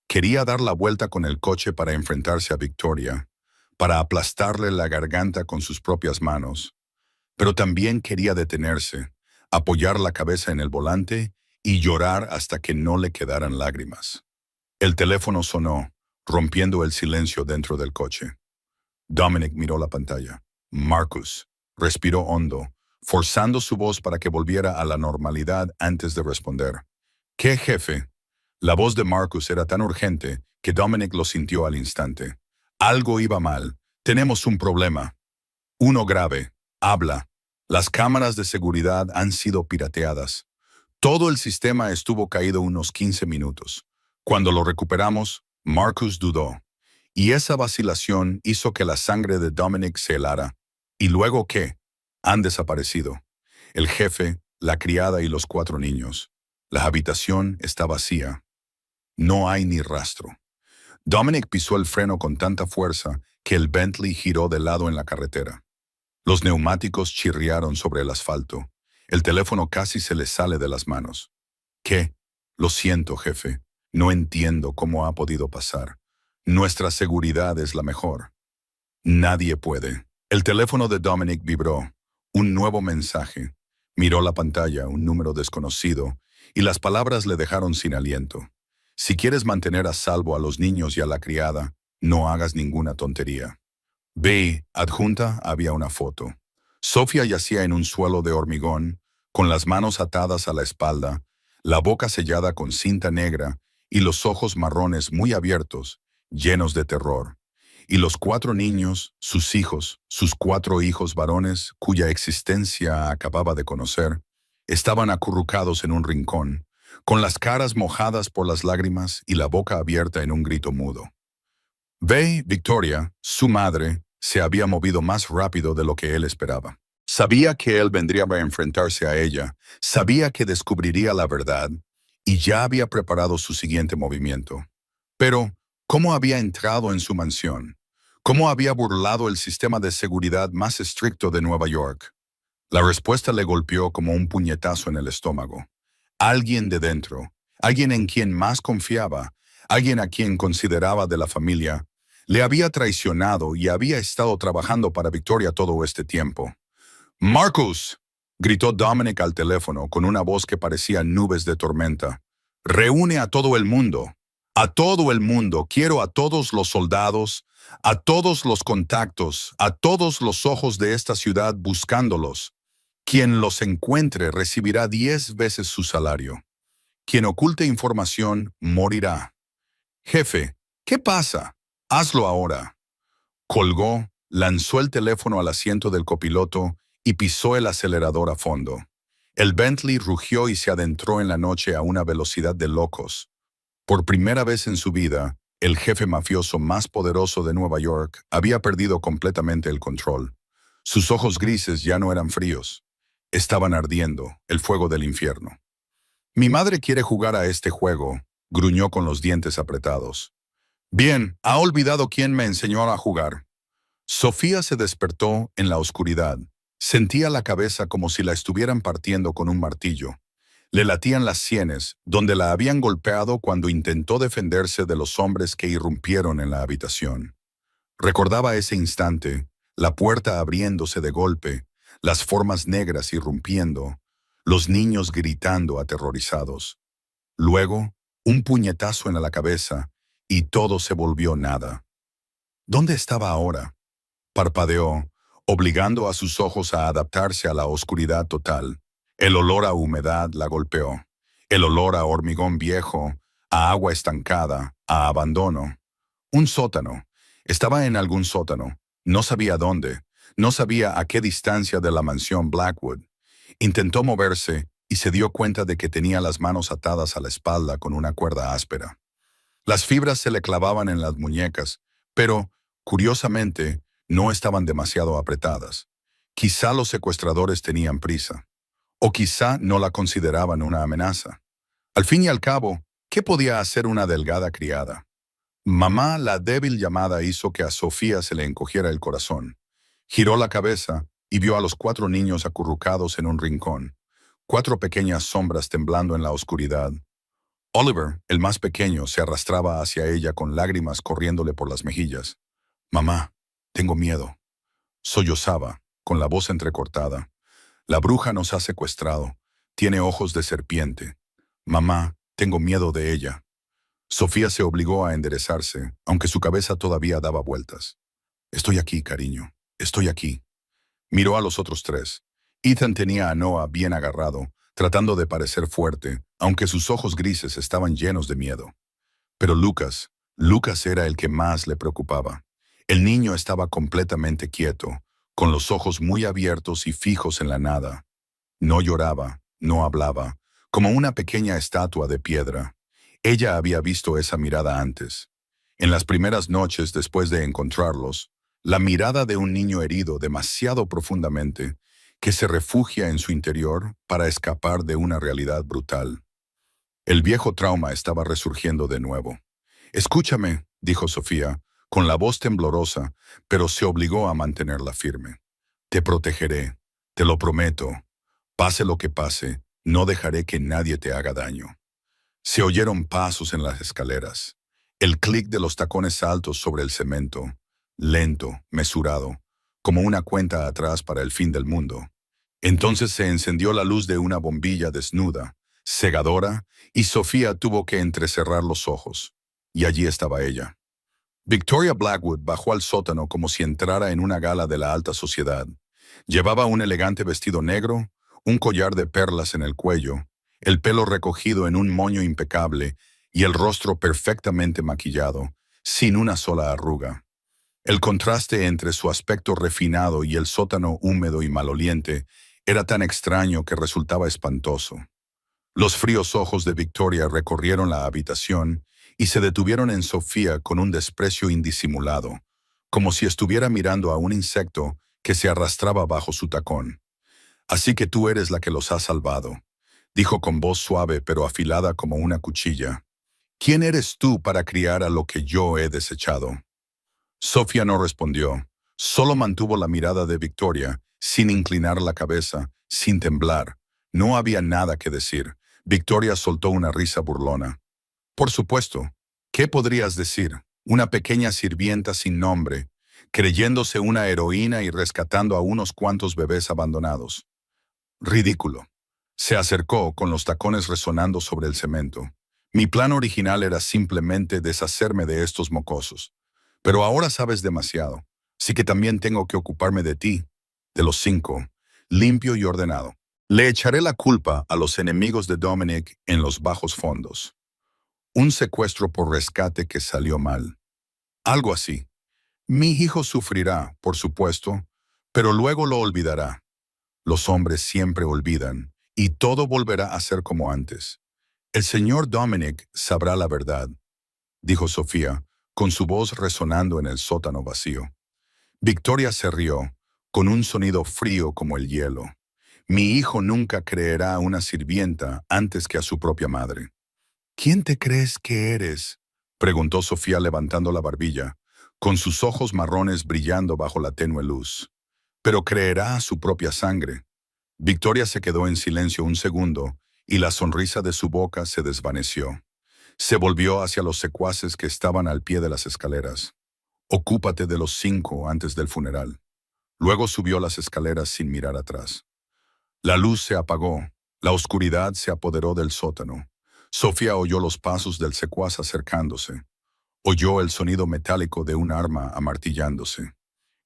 Quería dar la vuelta con el coche para enfrentarse a Victoria, para aplastarle la garganta con sus propias manos. Pero también quería detenerse, apoyar la cabeza en el volante y llorar hasta que no le quedaran lágrimas. El teléfono sonó, rompiendo el silencio dentro del coche. Dominic miró la pantalla. Marcus respiró hondo, forzando su voz para que volviera a la normalidad antes de responder. ¿Qué, jefe? La voz de Marcus era tan urgente que Dominic lo sintió al instante. Algo iba mal. Tenemos un problema. Uno grave. Habla. Las cámaras de seguridad han sido pirateadas. Todo el sistema estuvo caído unos 15 minutos. Cuando lo recuperamos, Marcus dudó. Y esa vacilación hizo que la sangre de Dominic se helara. ¿Y luego qué? Han desaparecido. El jefe, la criada y los 4 niños. La habitación está vacía. No hay ni rastro. Dominic pisó el freno con tanta fuerza que el Bentley giró de lado en la carretera. Los neumáticos chirriaron sobre el asfalto. El teléfono casi se le sale de las manos. ¿Qué? Lo siento, jefe. No entiendo cómo ha podido pasar. Nuestra seguridad es la mejor. Nadie puede. El teléfono de Dominic vibró. Un nuevo mensaje. Miró la pantalla, un número desconocido, y las palabras le dejaron sin aliento. Si quieres mantener a salvo a los niños y a la criada, no hagas ninguna tontería. Ve, adjunta, había una foto. Sofía yacía en un suelo de hormigón, con las manos atadas a la espalda, la boca sellada con cinta negra y los ojos marrones muy abiertos, llenos de terror. Y los 4 niños, sus hijos, sus 4 hijos varones, cuya existencia acababa de conocer, estaban acurrucados en un rincón, con las caras mojadas por las lágrimas y la boca abierta en un grito mudo. Victoria, su madre, se había movido más rápido de lo que él esperaba. Sabía que él vendría a enfrentarse a ella, sabía que descubriría la verdad, y ya había preparado su siguiente movimiento. Pero, ¿cómo había entrado en su mansión? ¿Cómo había burlado el sistema de seguridad más estricto de Nueva York? La respuesta le golpeó como un puñetazo en el estómago. Alguien de dentro, alguien en quien más confiaba, alguien a quien consideraba de la familia, le había traicionado y había estado trabajando para Victoria todo este tiempo. «Marcus», gritó Dominic al teléfono con una voz que parecía nubes de tormenta. «Reúne a todo el mundo. A todo el mundo, quiero a todos los soldados, a todos los contactos, a todos los ojos de esta ciudad buscándolos. Quien los encuentre recibirá 10 veces su salario. Quien oculte información morirá. Jefe, ¿qué pasa? Hazlo ahora. Colgó, lanzó el teléfono al asiento del copiloto y pisó el acelerador a fondo. El Bentley rugió y se adentró en la noche a una velocidad de locos. Por primera vez en su vida, el jefe mafioso más poderoso de Nueva York había perdido completamente el control. Sus ojos grises ya no eran fríos. Estaban ardiendo, el fuego del infierno. Mi madre quiere jugar a este juego, gruñó con los dientes apretados. Bien, ha olvidado quién me enseñó a jugar. Sofía se despertó en la oscuridad. Sentía la cabeza como si la estuvieran partiendo con un martillo. Le latían las sienes, donde la habían golpeado cuando intentó defenderse de los hombres que irrumpieron en la habitación. Recordaba ese instante, la puerta abriéndose de golpe, las formas negras irrumpiendo, los niños gritando aterrorizados. Luego, un puñetazo en la cabeza, y todo se volvió nada. ¿Dónde estaba ahora? Parpadeó, obligando a sus ojos a adaptarse a la oscuridad total. El olor a humedad la golpeó. El olor a hormigón viejo, a agua estancada, a abandono. Un sótano. Estaba en algún sótano. No sabía dónde. No sabía a qué distancia de la mansión Blackwood. Intentó moverse y se dio cuenta de que tenía las manos atadas a la espalda con una cuerda áspera. Las fibras se le clavaban en las muñecas, pero, curiosamente, no estaban demasiado apretadas. Quizá los secuestradores tenían prisa. O quizá no la consideraban una amenaza. Al fin y al cabo, ¿qué podía hacer una delgada criada? Mamá, la débil llamada hizo que a Sofía se le encogiera el corazón. Giró la cabeza y vio a los 4 niños acurrucados en un rincón, 4 pequeñas sombras temblando en la oscuridad. Oliver, el más pequeño, se arrastraba hacia ella con lágrimas corriéndole por las mejillas. Mamá, tengo miedo. Sollozaba, con la voz entrecortada. La bruja nos ha secuestrado. Tiene ojos de serpiente. Mamá, tengo miedo de ella. Sofía se obligó a enderezarse, aunque su cabeza todavía daba vueltas. Estoy aquí, cariño. Estoy aquí. Miró a los otros 3. Ethan tenía a Noah bien agarrado, tratando de parecer fuerte, aunque sus ojos grises estaban llenos de miedo. Pero Lucas era el que más le preocupaba. El niño estaba completamente quieto, con los ojos muy abiertos y fijos en la nada. No lloraba, no hablaba, como una pequeña estatua de piedra. Ella había visto esa mirada antes. En las primeras noches después de encontrarlos, la mirada de un niño herido demasiado profundamente, que se refugia en su interior para escapar de una realidad brutal. El viejo trauma estaba resurgiendo de nuevo. Escúchame, dijo Sofía, con la voz temblorosa, pero se obligó a mantenerla firme. Te protegeré, te lo prometo. Pase lo que pase, no dejaré que nadie te haga daño. Se oyeron pasos en las escaleras. El clic de los tacones altos sobre el cemento, lento, mesurado, como una cuenta atrás para el fin del mundo. Entonces se encendió la luz de una bombilla desnuda, cegadora, y Sofía tuvo que entrecerrar los ojos. Y allí estaba ella. Victoria Blackwood bajó al sótano como si entrara en una gala de la alta sociedad. Llevaba un elegante vestido negro, un collar de perlas en el cuello, el pelo recogido en un moño impecable y el rostro perfectamente maquillado, sin una sola arruga. El contraste entre su aspecto refinado y el sótano húmedo y maloliente era tan extraño que resultaba espantoso. Los fríos ojos de Victoria recorrieron la habitación y se detuvieron en Sofía con un desprecio indisimulado, como si estuviera mirando a un insecto que se arrastraba bajo su tacón. Así que tú eres la que los ha salvado, dijo con voz suave pero afilada como una cuchilla. ¿Quién eres tú para criar a lo que yo he desechado? Sofía no respondió, solo mantuvo la mirada de Victoria, sin inclinar la cabeza, sin temblar. No había nada que decir. Victoria soltó una risa burlona. Por supuesto, ¿qué podrías decir? Una pequeña sirvienta sin nombre, creyéndose una heroína y rescatando a unos cuantos bebés abandonados. Ridículo. Se acercó con los tacones resonando sobre el cemento. Mi plan original era simplemente deshacerme de estos mocosos. Pero ahora sabes demasiado. Así que también tengo que ocuparme de ti, de los 5, limpio y ordenado. Le echaré la culpa a los enemigos de Dominic en los bajos fondos. Un secuestro por rescate que salió mal. Algo así. Mi hijo sufrirá, por supuesto, pero luego lo olvidará. Los hombres siempre olvidan, y todo volverá a ser como antes. El señor Dominic sabrá la verdad, dijo Sofía, con su voz resonando en el sótano vacío. Victoria se rió, con un sonido frío como el hielo. Mi hijo nunca creerá a una sirvienta antes que a su propia madre. ¿Quién te crees que eres?, preguntó Sofía levantando la barbilla, con sus ojos marrones brillando bajo la tenue luz. Pero creerá a su propia sangre. Victoria se quedó en silencio un segundo, y la sonrisa de su boca se desvaneció. Se volvió hacia los secuaces que estaban al pie de las escaleras. Ocúpate de los 5 antes del funeral. Luego subió las escaleras sin mirar atrás. La luz se apagó, la oscuridad se apoderó del sótano. Sofía oyó los pasos del secuaz acercándose. Oyó el sonido metálico de un arma amartillándose.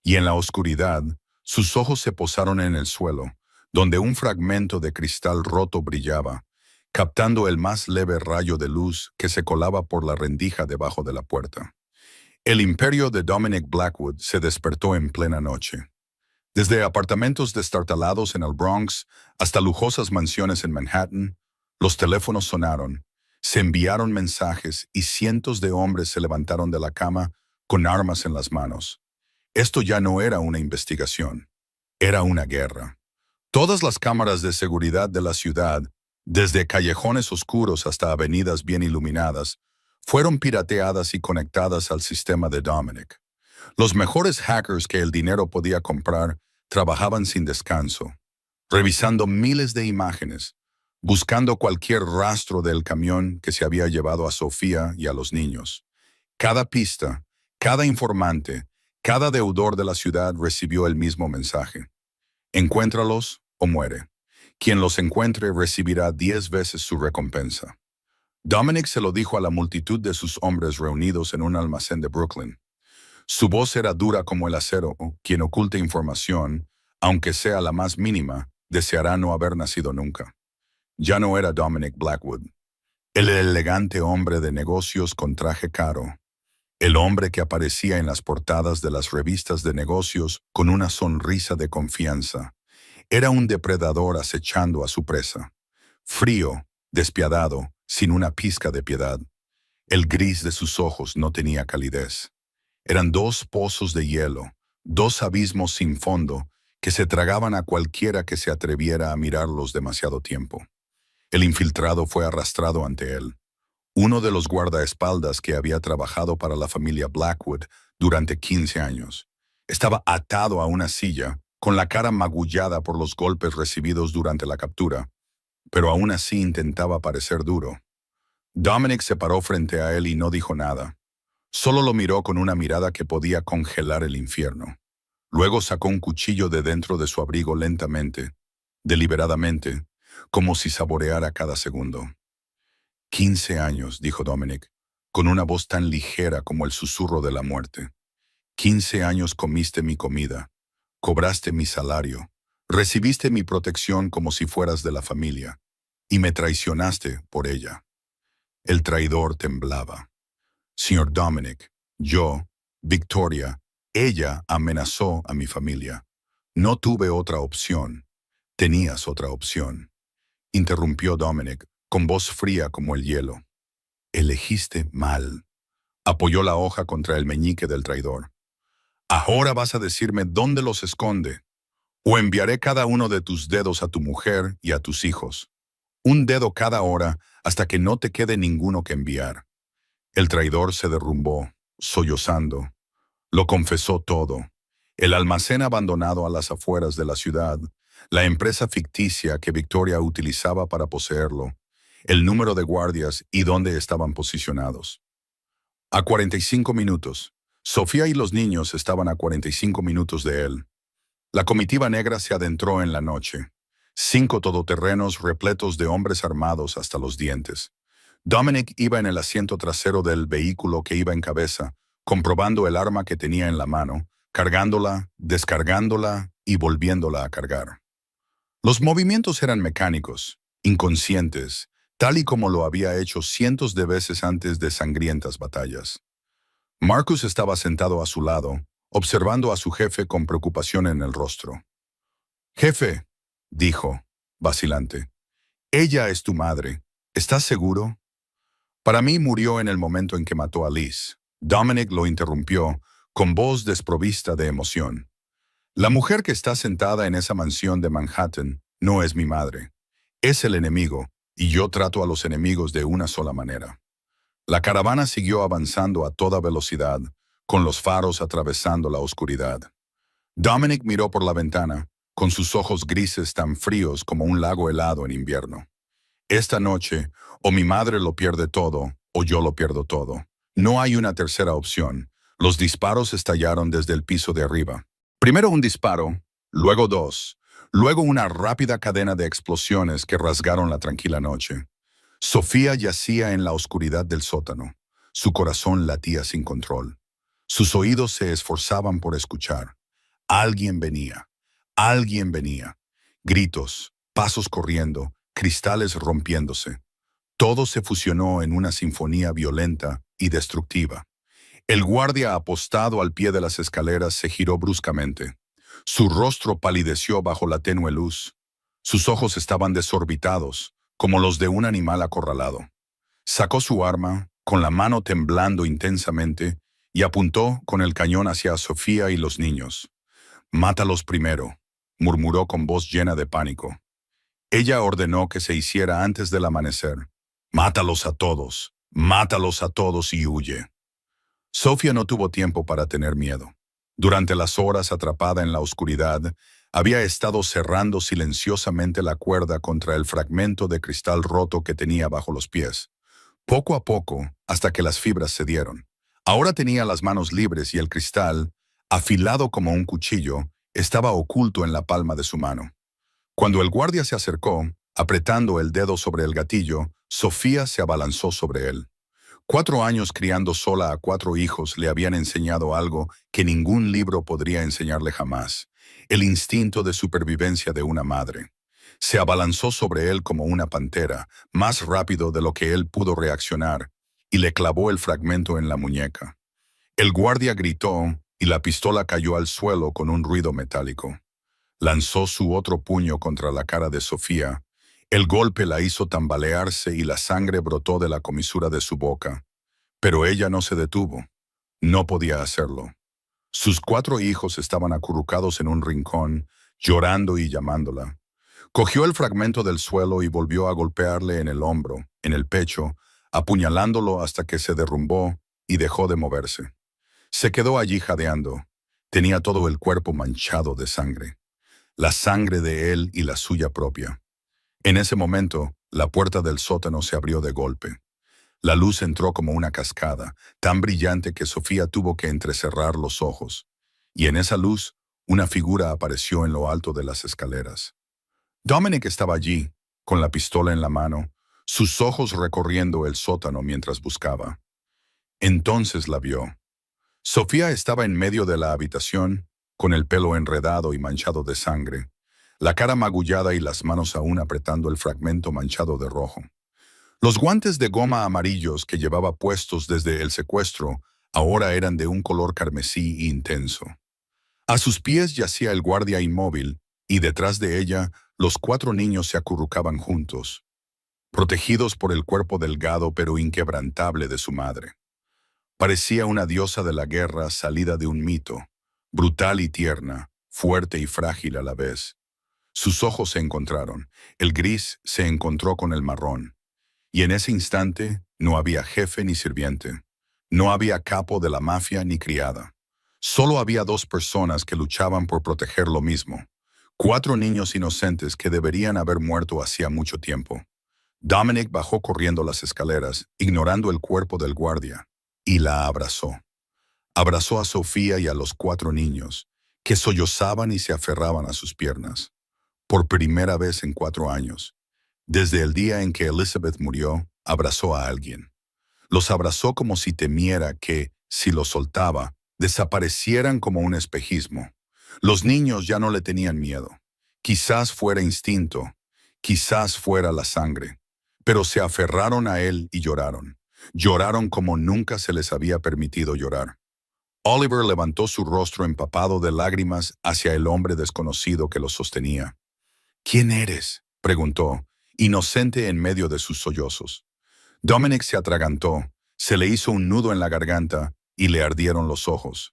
Y en la oscuridad, sus ojos se posaron en el suelo, donde un fragmento de cristal roto brillaba, captando el más leve rayo de luz que se colaba por la rendija debajo de la puerta. El imperio de Dominic Blackwood se despertó en plena noche. Desde apartamentos destartalados en el Bronx hasta lujosas mansiones en Manhattan, los teléfonos sonaron, se enviaron mensajes y cientos de hombres se levantaron de la cama con armas en las manos. Esto ya no era una investigación, era una guerra. Todas las cámaras de seguridad de la ciudad, desde callejones oscuros hasta avenidas bien iluminadas, fueron pirateadas y conectadas al sistema de Dominic. Los mejores hackers que el dinero podía comprar trabajaban sin descanso, revisando miles de imágenes, buscando cualquier rastro del camión que se había llevado a Sofía y a los niños. Cada pista, cada informante, cada deudor de la ciudad recibió el mismo mensaje. Encuéntralos o muere. Quien los encuentre recibirá 10 veces su recompensa. Dominic se lo dijo a la multitud de sus hombres reunidos en un almacén de Brooklyn. Su voz era dura como el acero. Quien oculte información, aunque sea la más mínima, deseará no haber nacido nunca. Ya no era Dominic Blackwood, el elegante hombre de negocios con traje caro, el hombre que aparecía en las portadas de las revistas de negocios con una sonrisa de confianza. Era un depredador acechando a su presa. Frío, despiadado, sin una pizca de piedad. El gris de sus ojos no tenía calidez. Eran 2 pozos de hielo, 2 abismos sin fondo que se tragaban a cualquiera que se atreviera a mirarlos demasiado tiempo. El infiltrado fue arrastrado ante él. Uno de los guardaespaldas que había trabajado para la familia Blackwood durante 15 años. Estaba atado a una silla, con la cara magullada por los golpes recibidos durante la captura, pero aún así intentaba parecer duro. Dominic se paró frente a él y no dijo nada. Solo lo miró con una mirada que podía congelar el infierno. Luego sacó un cuchillo de dentro de su abrigo lentamente, deliberadamente, como si saboreara cada segundo. 15 años, dijo Dominic, con una voz tan ligera como el susurro de la muerte. 15 años comiste mi comida, cobraste mi salario, recibiste mi protección como si fueras de la familia, y me traicionaste por ella. El traidor temblaba. Señor Dominic, yo, Victoria, ella amenazó a mi familia. No tuve otra opción. Tenías otra opción. Interrumpió Dominic, con voz fría como el hielo. Elegiste mal. Apoyó la hoja contra el meñique del traidor. Ahora vas a decirme dónde los esconde, o enviaré cada uno de tus dedos a tu mujer y a tus hijos. Un dedo cada hora hasta que no te quede ninguno que enviar. El traidor se derrumbó, sollozando. Lo confesó todo. El almacén abandonado a las afueras de la ciudad, la empresa ficticia que Victoria utilizaba para poseerlo, el número de guardias y dónde estaban posicionados. A 45 minutos. Sofía y los niños estaban a 45 minutos de él. La comitiva negra se adentró en la noche. 5 todoterrenos repletos de hombres armados hasta los dientes. Dominic iba en el asiento trasero del vehículo que iba en cabeza, comprobando el arma que tenía en la mano, cargándola, descargándola y volviéndola a cargar. Los movimientos eran mecánicos, inconscientes, tal y como lo había hecho cientos de veces antes de sangrientas batallas. Marcus estaba sentado a su lado, observando a su jefe con preocupación en el rostro. «Jefe», dijo, vacilante, «ella es tu madre. ¿Estás seguro?» «Para mí murió en el momento en que mató a Liz». Dominic lo interrumpió, con voz desprovista de emoción. «La mujer que está sentada en esa mansión de Manhattan no es mi madre. Es el enemigo, y yo trato a los enemigos de una sola manera». La caravana siguió avanzando a toda velocidad, con los faros atravesando la oscuridad. Dominic miró por la ventana, con sus ojos grises tan fríos como un lago helado en invierno. «Esta noche, o mi madre lo pierde todo, o yo lo pierdo todo. No hay una tercera opción». Los disparos estallaron desde el piso de arriba. Primero un disparo, luego dos, luego una rápida cadena de explosiones que rasgaron la tranquila noche. Sofía yacía en la oscuridad del sótano. Su corazón latía sin control. Sus oídos se esforzaban por escuchar. Alguien venía. Alguien venía. Gritos, pasos corriendo, cristales rompiéndose. Todo se fusionó en una sinfonía violenta y destructiva. El guardia apostado al pie de las escaleras se giró bruscamente. Su rostro palideció bajo la tenue luz. Sus ojos estaban desorbitados, como los de un animal acorralado. Sacó su arma, con la mano temblando intensamente, y apuntó con el cañón hacia Sofía y los niños. «Mátalos primero», murmuró con voz llena de pánico. Ella ordenó que se hiciera antes del amanecer. «Mátalos a todos y huye». Sofía no tuvo tiempo para tener miedo. Durante las horas atrapada en la oscuridad, había estado cerrando silenciosamente la cuerda contra el fragmento de cristal roto que tenía bajo los pies. Poco a poco, hasta que las fibras cedieron. Ahora tenía las manos libres y el cristal, afilado como un cuchillo, estaba oculto en la palma de su mano. Cuando el guardia se acercó, apretando el dedo sobre el gatillo, Sofía se abalanzó sobre él. 4 años criando sola a 4 hijos le habían enseñado algo que ningún libro podría enseñarle jamás: el instinto de supervivencia de una madre. Se abalanzó sobre él como una pantera, más rápido de lo que él pudo reaccionar, y le clavó el fragmento en la muñeca. El guardia gritó y la pistola cayó al suelo con un ruido metálico. Lanzó su otro puño contra la cara de Sofía. El golpe la hizo tambalearse y la sangre brotó de la comisura de su boca. Pero ella no se detuvo. No podía hacerlo. Sus 4 hijos estaban acurrucados en un rincón, llorando y llamándola. Cogió el fragmento del suelo y volvió a golpearle en el hombro, en el pecho, apuñalándolo hasta que se derrumbó y dejó de moverse. Se quedó allí jadeando. Tenía todo el cuerpo manchado de sangre. La sangre de él y la suya propia. En ese momento, la puerta del sótano se abrió de golpe. La luz entró como una cascada, tan brillante que Sofía tuvo que entrecerrar los ojos. Y en esa luz, una figura apareció en lo alto de las escaleras. Dominic estaba allí, con la pistola en la mano, sus ojos recorriendo el sótano mientras buscaba. Entonces la vio. Sofía estaba en medio de la habitación, con el pelo enredado y manchado de sangre, la cara magullada y las manos aún apretando el fragmento manchado de rojo. Los guantes de goma amarillos que llevaba puestos desde el secuestro ahora eran de un color carmesí intenso. A sus pies yacía el guardia inmóvil, y detrás de ella los 4 niños se acurrucaban juntos, protegidos por el cuerpo delgado pero inquebrantable de su madre. Parecía una diosa de la guerra salida de un mito, brutal y tierna, fuerte y frágil a la vez. Sus ojos se encontraron, el gris se encontró con el marrón, y en ese instante no había jefe ni sirviente, no había capo de la mafia ni criada. Solo había 2 personas que luchaban por proteger lo mismo, 4 niños inocentes que deberían haber muerto hacía mucho tiempo. Dominic bajó corriendo las escaleras, ignorando el cuerpo del guardia, y la abrazó. Abrazó a Sofía y a los 4 niños, que sollozaban y se aferraban a sus piernas. Por primera vez en 4 años, Desde el día en que Elizabeth murió, abrazó a alguien. Los abrazó como si temiera que, si los soltaba, desaparecieran como un espejismo. Los niños ya no le tenían miedo. Quizás fuera instinto, quizás fuera la sangre, pero se aferraron a él y lloraron. Lloraron como nunca se les había permitido llorar. Oliver levantó su rostro empapado de lágrimas hacia el hombre desconocido que los sostenía. ¿Quién eres?, preguntó, inocente en medio de sus sollozos. Dominic se atragantó, se le hizo un nudo en la garganta y le ardieron los ojos.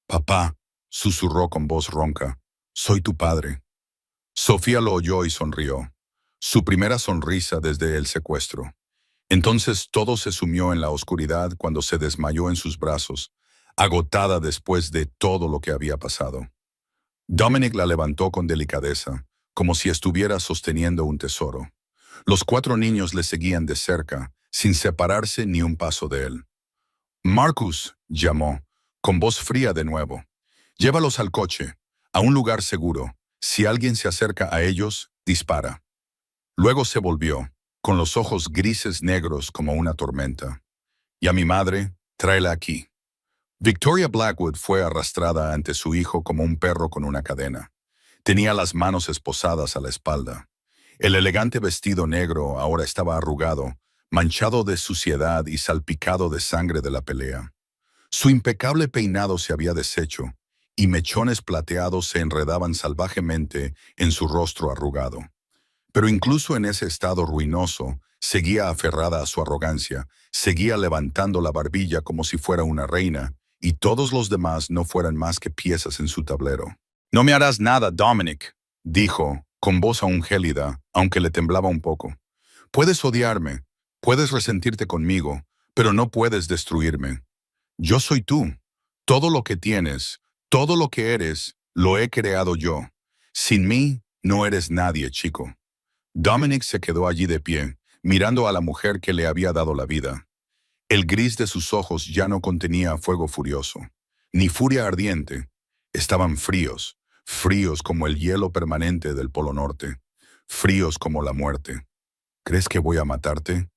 «Papá», susurró con voz ronca, «soy tu padre». Sofía lo oyó y sonrió. Su primera sonrisa desde el secuestro. Entonces todo se sumió en la oscuridad cuando se desmayó en sus brazos, agotada después de todo lo que había pasado. Dominic la levantó con delicadeza, como si estuviera sosteniendo un tesoro. Los 4 niños le seguían de cerca, sin separarse ni un paso de él. «Marcus», llamó, con voz fría de nuevo. «Llévalos al coche, a un lugar seguro. Si alguien se acerca a ellos, dispara». Luego se volvió, con los ojos grises negros como una tormenta. «Y a mi madre, tráela aquí». Victoria Blackwood fue arrastrada ante su hijo como un perro con una cadena. Tenía las manos esposadas a la espalda. El elegante vestido negro ahora estaba arrugado, manchado de suciedad y salpicado de sangre de la pelea. Su impecable peinado se había deshecho, y mechones plateados se enredaban salvajemente en su rostro arrugado. Pero incluso en ese estado ruinoso, seguía aferrada a su arrogancia, seguía levantando la barbilla como si fuera una reina, y todos los demás no fueran más que piezas en su tablero. «No me harás nada, Dominic», dijo, con voz aún gélida, aunque le temblaba un poco. «Puedes odiarme, puedes resentirte conmigo, pero no puedes destruirme. Yo soy tú. Todo lo que tienes, todo lo que eres, lo he creado yo. Sin mí, no eres nadie, chico». Dominic se quedó allí de pie, mirando a la mujer que le había dado la vida. El gris de sus ojos ya no contenía fuego furioso, ni furia ardiente. Estaban fríos, fríos como el hielo permanente del Polo Norte, fríos como la muerte. «¿Crees que voy a matarte?»,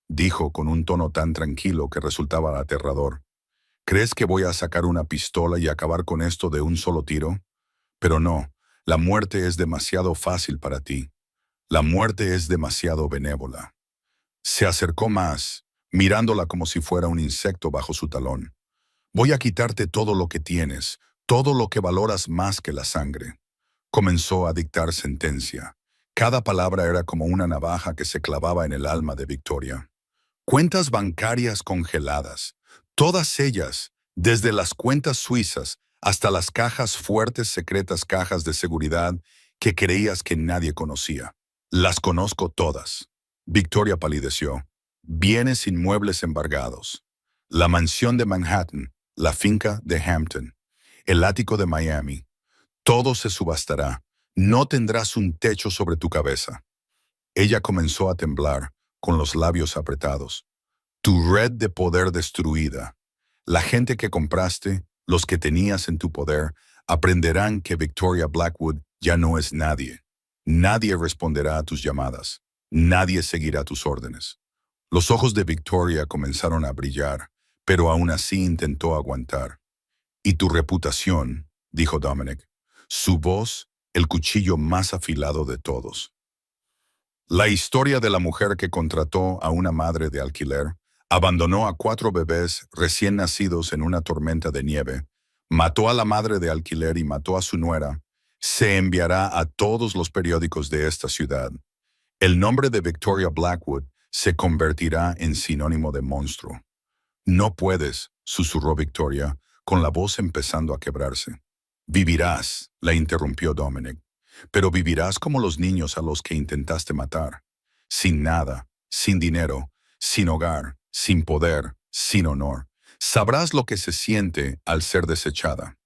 dijo con un tono tan tranquilo que resultaba aterrador. «¿Crees que voy a sacar una pistola y acabar con esto de un solo tiro? Pero no, la muerte es demasiado fácil para ti. La muerte es demasiado benévola». Se acercó más, mirándola como si fuera un insecto bajo su talón. «Voy a quitarte todo lo que tienes, todo lo que valoras más que la sangre». Comenzó a dictar sentencia. Cada palabra era como una navaja que se clavaba en el alma de Victoria. Cuentas bancarias congeladas, todas ellas, desde las cuentas suizas hasta las cajas fuertes secretas, cajas de seguridad que creías que nadie conocía. «Las conozco todas». Victoria palideció. «Bienes inmuebles embargados. La mansión de Manhattan, la finca de Hampton, el ático de Miami. Todo se subastará. No tendrás un techo sobre tu cabeza». Ella comenzó a temblar, con los labios apretados. «Tu red de poder destruida. La gente que compraste, los que tenías en tu poder, aprenderán que Victoria Blackwood ya no es nadie. Nadie responderá a tus llamadas. Nadie seguirá tus órdenes». Los ojos de Victoria comenzaron a brillar, pero aún así intentó aguantar. «¿Y tu reputación?», dijo Dominic. Su voz, el cuchillo más afilado de todos. La historia de la mujer que contrató a una madre de alquiler, abandonó a 4 bebés recién nacidos en una tormenta de nieve, mató a la madre de alquiler y mató a su nuera, se enviará a todos los periódicos de esta ciudad. El nombre de Victoria Blackwood se convertirá en sinónimo de monstruo. «No puedes», susurró Victoria, con la voz empezando a quebrarse. «Vivirás», la interrumpió Dominic, «pero vivirás como los niños a los que intentaste matar. Sin nada, sin dinero, sin hogar, sin poder, sin honor. Sabrás lo que se siente al ser desechada».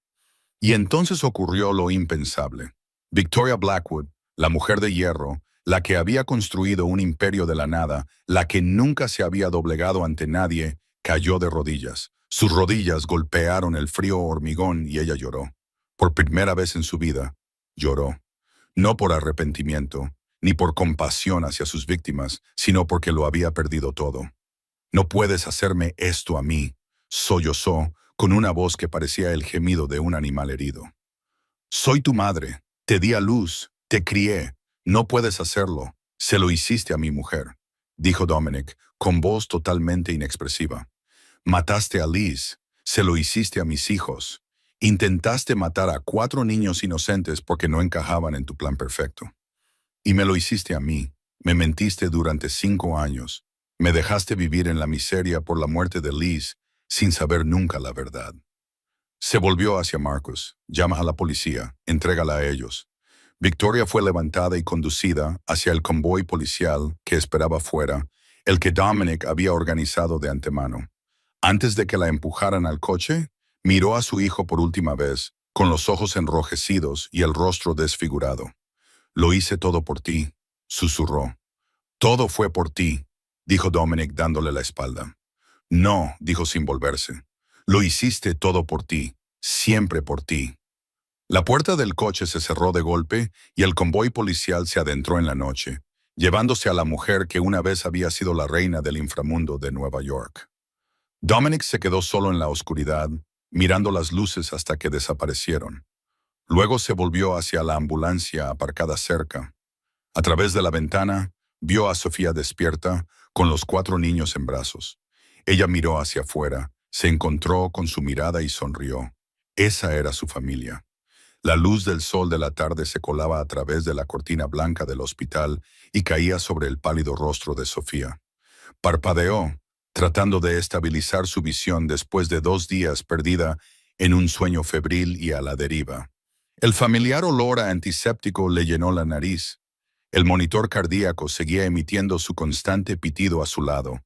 Y entonces ocurrió lo impensable. Victoria Blackwood, la mujer de hierro, la que había construido un imperio de la nada, la que nunca se había doblegado ante nadie, cayó de rodillas. Sus rodillas golpearon el frío hormigón y ella lloró. Por primera vez en su vida, lloró. No por arrepentimiento, ni por compasión hacia sus víctimas, sino porque lo había perdido todo. No puedes hacerme esto a mí, sollozó, con una voz que parecía el gemido de un animal herido. Soy tu madre, te di a luz, te crié, no puedes hacerlo, se lo hiciste a mi mujer, dijo Dominic, con voz totalmente inexpresiva. Mataste a Liz, se lo hiciste a mis hijos. Intentaste matar a 4 niños inocentes porque no encajaban en tu plan perfecto. Y me lo hiciste a mí, me mentiste durante 5 años, me dejaste vivir en la miseria por la muerte de Liz sin saber nunca la verdad. Se volvió hacia Marcus, llama a la policía, entrégala a ellos. Victoria fue levantada y conducida hacia el convoy policial que esperaba fuera, el que Dominic había organizado de antemano. Antes de que la empujaran al coche, miró a su hijo por última vez, con los ojos enrojecidos y el rostro desfigurado. Lo hice todo por ti, susurró. Todo fue por ti, dijo Dominic dándole la espalda. No, dijo sin volverse. Lo hiciste todo por ti, siempre por ti. La puerta del coche se cerró de golpe y el convoy policial se adentró en la noche, llevándose a la mujer que una vez había sido la reina del inframundo de Nueva York. Dominic se quedó solo en la oscuridad, mirando las luces hasta que desaparecieron. Luego se volvió hacia la ambulancia aparcada cerca. A través de la ventana, vio a Sofía despierta, con los 4 niños en brazos. Ella miró hacia afuera, se encontró con su mirada y sonrió. Esa era su familia. La luz del sol de la tarde se colaba a través de la cortina blanca del hospital y caía sobre el pálido rostro de Sofía. Parpadeó, tratando de estabilizar su visión después de 2 días perdida en un sueño febril y a la deriva. El familiar olor a antiséptico le llenó la nariz. El monitor cardíaco seguía emitiendo su constante pitido a su lado,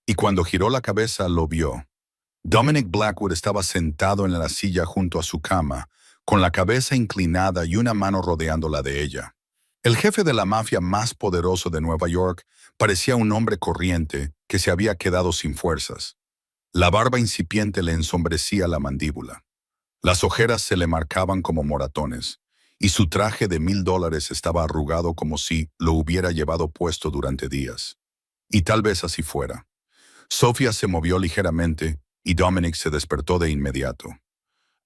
y cuando giró la cabeza lo vio. Dominic Blackwood estaba sentado en la silla junto a su cama, con la cabeza inclinada y una mano rodeando la de ella. El jefe de la mafia más poderoso de Nueva York parecía un hombre corriente que se había quedado sin fuerzas. La barba incipiente le ensombrecía la mandíbula. Las ojeras se le marcaban como moratones, y su traje de $1000 estaba arrugado como si lo hubiera llevado puesto durante días. Y tal vez así fuera. Sofía se movió ligeramente y Dominic se despertó de inmediato.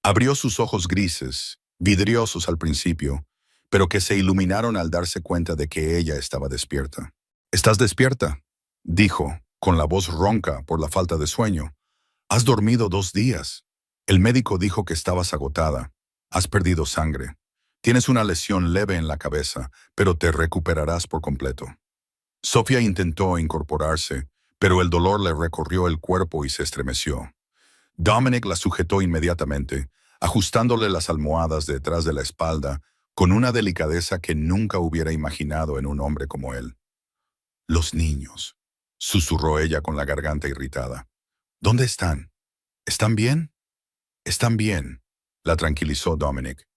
Abrió sus ojos grises, vidriosos al principio, pero que se iluminaron al darse cuenta de que ella estaba despierta. «¿Estás despierta?», dijo, con la voz ronca por la falta de sueño. «Has dormido 2 días. El médico dijo que estabas agotada. Has perdido sangre. Tienes una lesión leve en la cabeza, pero te recuperarás por completo». Sofía intentó incorporarse, pero el dolor le recorrió el cuerpo y se estremeció. Dominic la sujetó inmediatamente, ajustándole las almohadas detrás de la espalda, con una delicadeza que nunca hubiera imaginado en un hombre como él. «Los niños», susurró ella con la garganta irritada. «¿Dónde están? ¿Están bien?» «Están bien», la tranquilizó Dominic.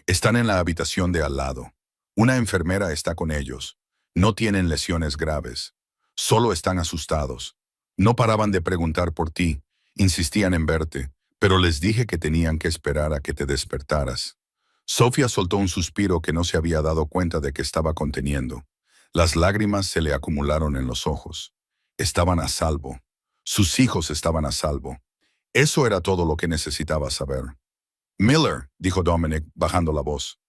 «Están en la habitación de al lado. Una enfermera está con ellos. No tienen lesiones graves. Solo están asustados. No paraban de preguntar por ti, insistían en verte, pero les dije que tenían que esperar a que te despertaras». Sofía soltó un suspiro que no se había dado cuenta de que estaba conteniendo. Las lágrimas se le acumularon en los ojos. Estaban a salvo. Sus hijos estaban a salvo. Eso era todo lo que necesitaba saber. «Miller», dijo Dominic, bajando la voz.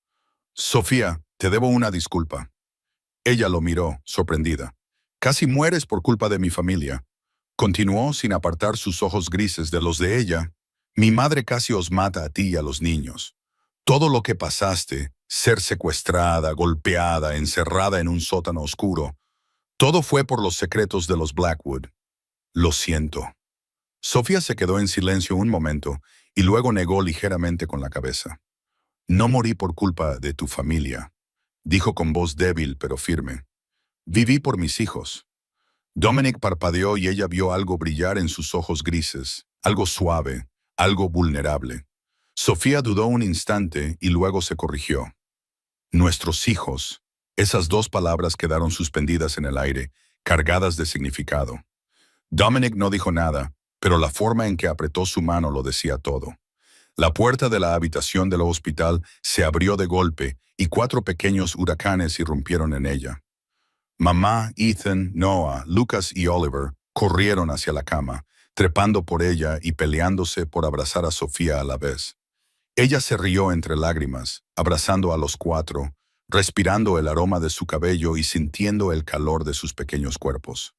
«Sofía, te debo una disculpa». Ella lo miró, sorprendida. «Casi mueres por culpa de mi familia». Continuó sin apartar sus ojos grises de los de ella. «Mi madre casi os mata a ti y a los niños. Todo lo que pasaste, ser secuestrada, golpeada, encerrada en un sótano oscuro, todo fue por los secretos de los Blackwood. Lo siento». Sofía se quedó en silencio un momento y luego negó ligeramente con la cabeza. «No morí por culpa de tu familia», dijo con voz débil pero firme. «Viví por mis hijos». Dominic parpadeó y ella vio algo brillar en sus ojos grises, algo suave, algo vulnerable. Sofía dudó un instante y luego se corrigió. «Nuestros hijos». Esas 2 palabras quedaron suspendidas en el aire, cargadas de significado. Dominic no dijo nada, pero la forma en que apretó su mano lo decía todo. La puerta de la habitación del hospital se abrió de golpe y 4 pequeños huracanes irrumpieron en ella. Mamá, Ethan, Noah, Lucas y Oliver corrieron hacia la cama, trepando por ella y peleándose por abrazar a Sofía a la vez. Ella se rió entre lágrimas, abrazando a los cuatro, respirando el aroma de su cabello y sintiendo el calor de sus pequeños cuerpos.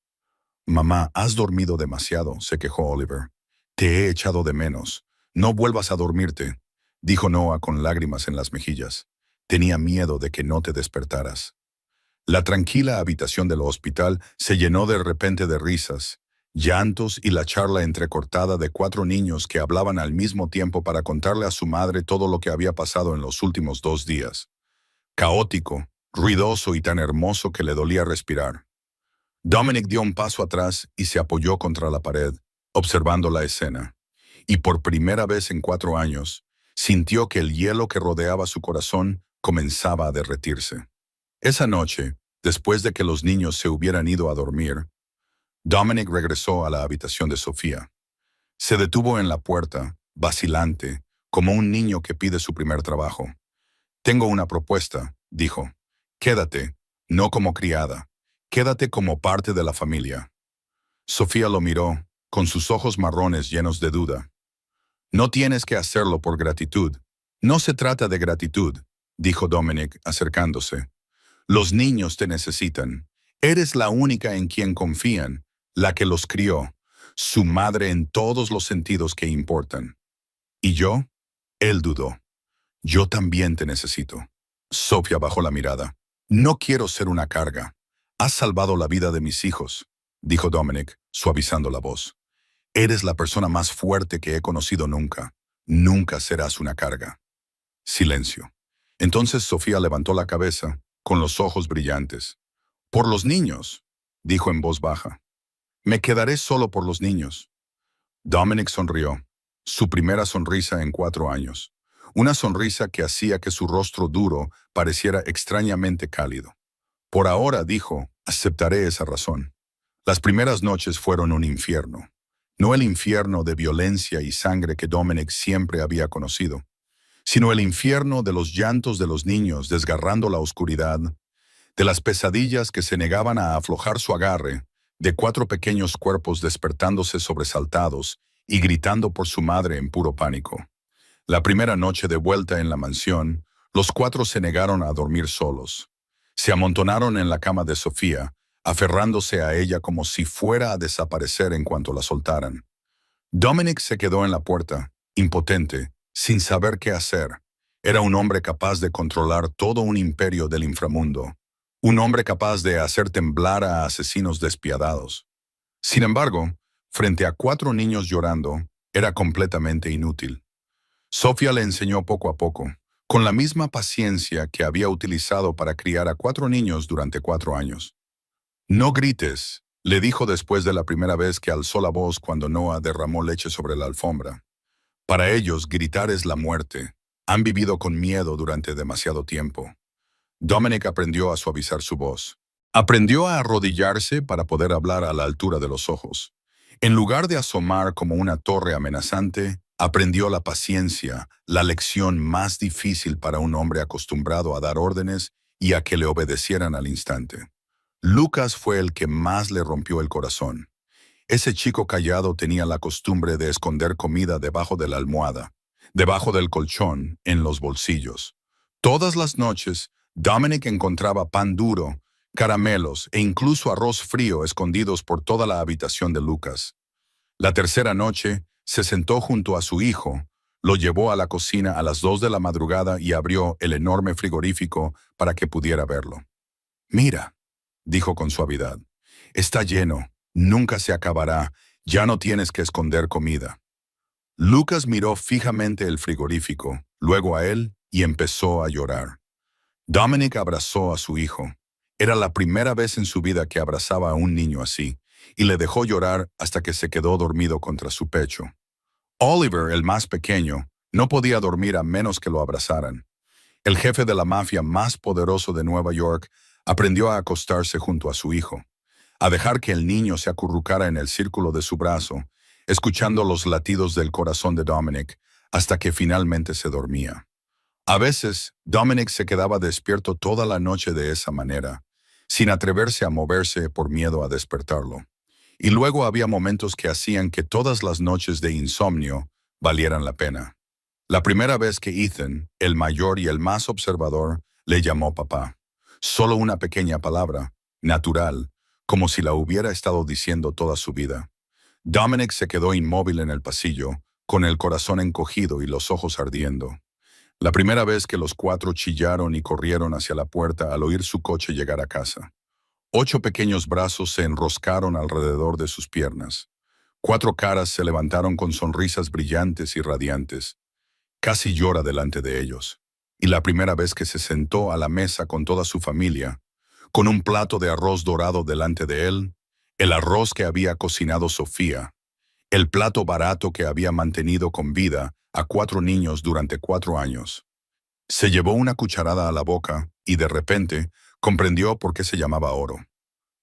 Mamá, has dormido demasiado, se quejó Oliver. Te he echado de menos. No vuelvas a dormirte, dijo Noah con lágrimas en las mejillas. Tenía miedo de que no te despertaras. La tranquila habitación del hospital se llenó de repente de risas, llantos y la charla entrecortada de cuatro niños que hablaban al mismo tiempo para contarle a su madre todo lo que había pasado en los últimos 2 días. Caótico, ruidoso y tan hermoso que le dolía respirar. Dominic dio un paso atrás y se apoyó contra la pared, observando la escena. Y por primera vez en 4 años, sintió que el hielo que rodeaba su corazón comenzaba a derretirse. Esa noche, después de que los niños se hubieran ido a dormir, Dominic regresó a la habitación de Sofía. Se detuvo en la puerta, vacilante, como un niño que pide su primer trabajo. Tengo una propuesta, dijo. Quédate, no como criada. Quédate como parte de la familia. Sofía lo miró, con sus ojos marrones llenos de duda. No tienes que hacerlo por gratitud. No se trata de gratitud, dijo Dominic, acercándose. Los niños te necesitan. Eres la única en quien confían, la que los crió, su madre en todos los sentidos que importan. ¿Y yo? Él dudó. Yo también te necesito. Sofía bajó la mirada. No quiero ser una carga. Has salvado la vida de mis hijos, dijo Dominic, suavizando la voz. Eres la persona más fuerte que he conocido nunca. Nunca serás una carga. Silencio. Entonces Sofía levantó la cabeza, con los ojos brillantes. Por los niños, dijo en voz baja. Me quedaré solo por los niños. Dominic sonrió, su primera sonrisa en 4 años. Una sonrisa que hacía que su rostro duro pareciera extrañamente cálido. Por ahora, dijo, aceptaré esa razón. Las primeras noches fueron un infierno. No el infierno de violencia y sangre que Dominic siempre había conocido, sino el infierno de los llantos de los niños desgarrando la oscuridad, de las pesadillas que se negaban a aflojar su agarre, de 4 pequeños cuerpos despertándose sobresaltados y gritando por su madre en puro pánico. La primera noche de vuelta en la mansión, los 4 se negaron a dormir solos. Se amontonaron en la cama de Sofía, aferrándose a ella como si fuera a desaparecer en cuanto la soltaran. Dominic se quedó en la puerta, impotente, sin saber qué hacer. Era un hombre capaz de controlar todo un imperio del inframundo. Un hombre capaz de hacer temblar a asesinos despiadados. Sin embargo, frente a 4 niños llorando, era completamente inútil. Sofía le enseñó poco a poco, con la misma paciencia que había utilizado para criar a 4 niños durante 4 años. No grites, le dijo después de la primera vez que alzó la voz cuando Noah derramó leche sobre la alfombra. Para ellos, gritar es la muerte. Han vivido con miedo durante demasiado tiempo. Dominic aprendió a suavizar su voz. Aprendió a arrodillarse para poder hablar a la altura de los ojos. En lugar de asomar como una torre amenazante, aprendió la paciencia, la lección más difícil para un hombre acostumbrado a dar órdenes y a que le obedecieran al instante. Lucas fue el que más le rompió el corazón. Ese chico callado tenía la costumbre de esconder comida debajo de la almohada, debajo del colchón, en los bolsillos. Todas las noches, Dominic encontraba pan duro, caramelos e incluso arroz frío escondidos por toda la habitación de Lucas. La tercera noche, se sentó junto a su hijo, lo llevó a la cocina a las 2 de la madrugada y abrió el enorme frigorífico para que pudiera verlo. Mira, dijo con suavidad, está lleno, nunca se acabará, ya no tienes que esconder comida. Lucas miró fijamente el frigorífico, luego a él y empezó a llorar. Dominic abrazó a su hijo. Era la primera vez en su vida que abrazaba a un niño así, y le dejó llorar hasta que se quedó dormido contra su pecho. Oliver, el más pequeño, no podía dormir a menos que lo abrazaran. El jefe de la mafia más poderoso de Nueva York aprendió a acostarse junto a su hijo, a dejar que el niño se acurrucara en el círculo de su brazo, escuchando los latidos del corazón de Dominic hasta que finalmente se dormía. A veces, Dominic se quedaba despierto toda la noche de esa manera, sin atreverse a moverse por miedo a despertarlo. Y luego había momentos que hacían que todas las noches de insomnio valieran la pena. La primera vez que Ethan, el mayor y el más observador, le llamó papá. Solo una pequeña palabra, natural, como si la hubiera estado diciendo toda su vida. Dominic se quedó inmóvil en el pasillo, con el corazón encogido y los ojos ardiendo. La primera vez que los cuatro chillaron y corrieron hacia la puerta al oír su coche llegar a casa. 8 pequeños brazos se enroscaron alrededor de sus piernas. 4 caras se levantaron con sonrisas brillantes y radiantes. Casi llora delante de ellos. Y la primera vez que se sentó a la mesa con toda su familia, con un plato de arroz dorado delante de él, el arroz que había cocinado Sofía, el plato barato que había mantenido con vida a 4 niños durante 4 años. Se llevó una cucharada a la boca y de repente comprendió por qué se llamaba oro.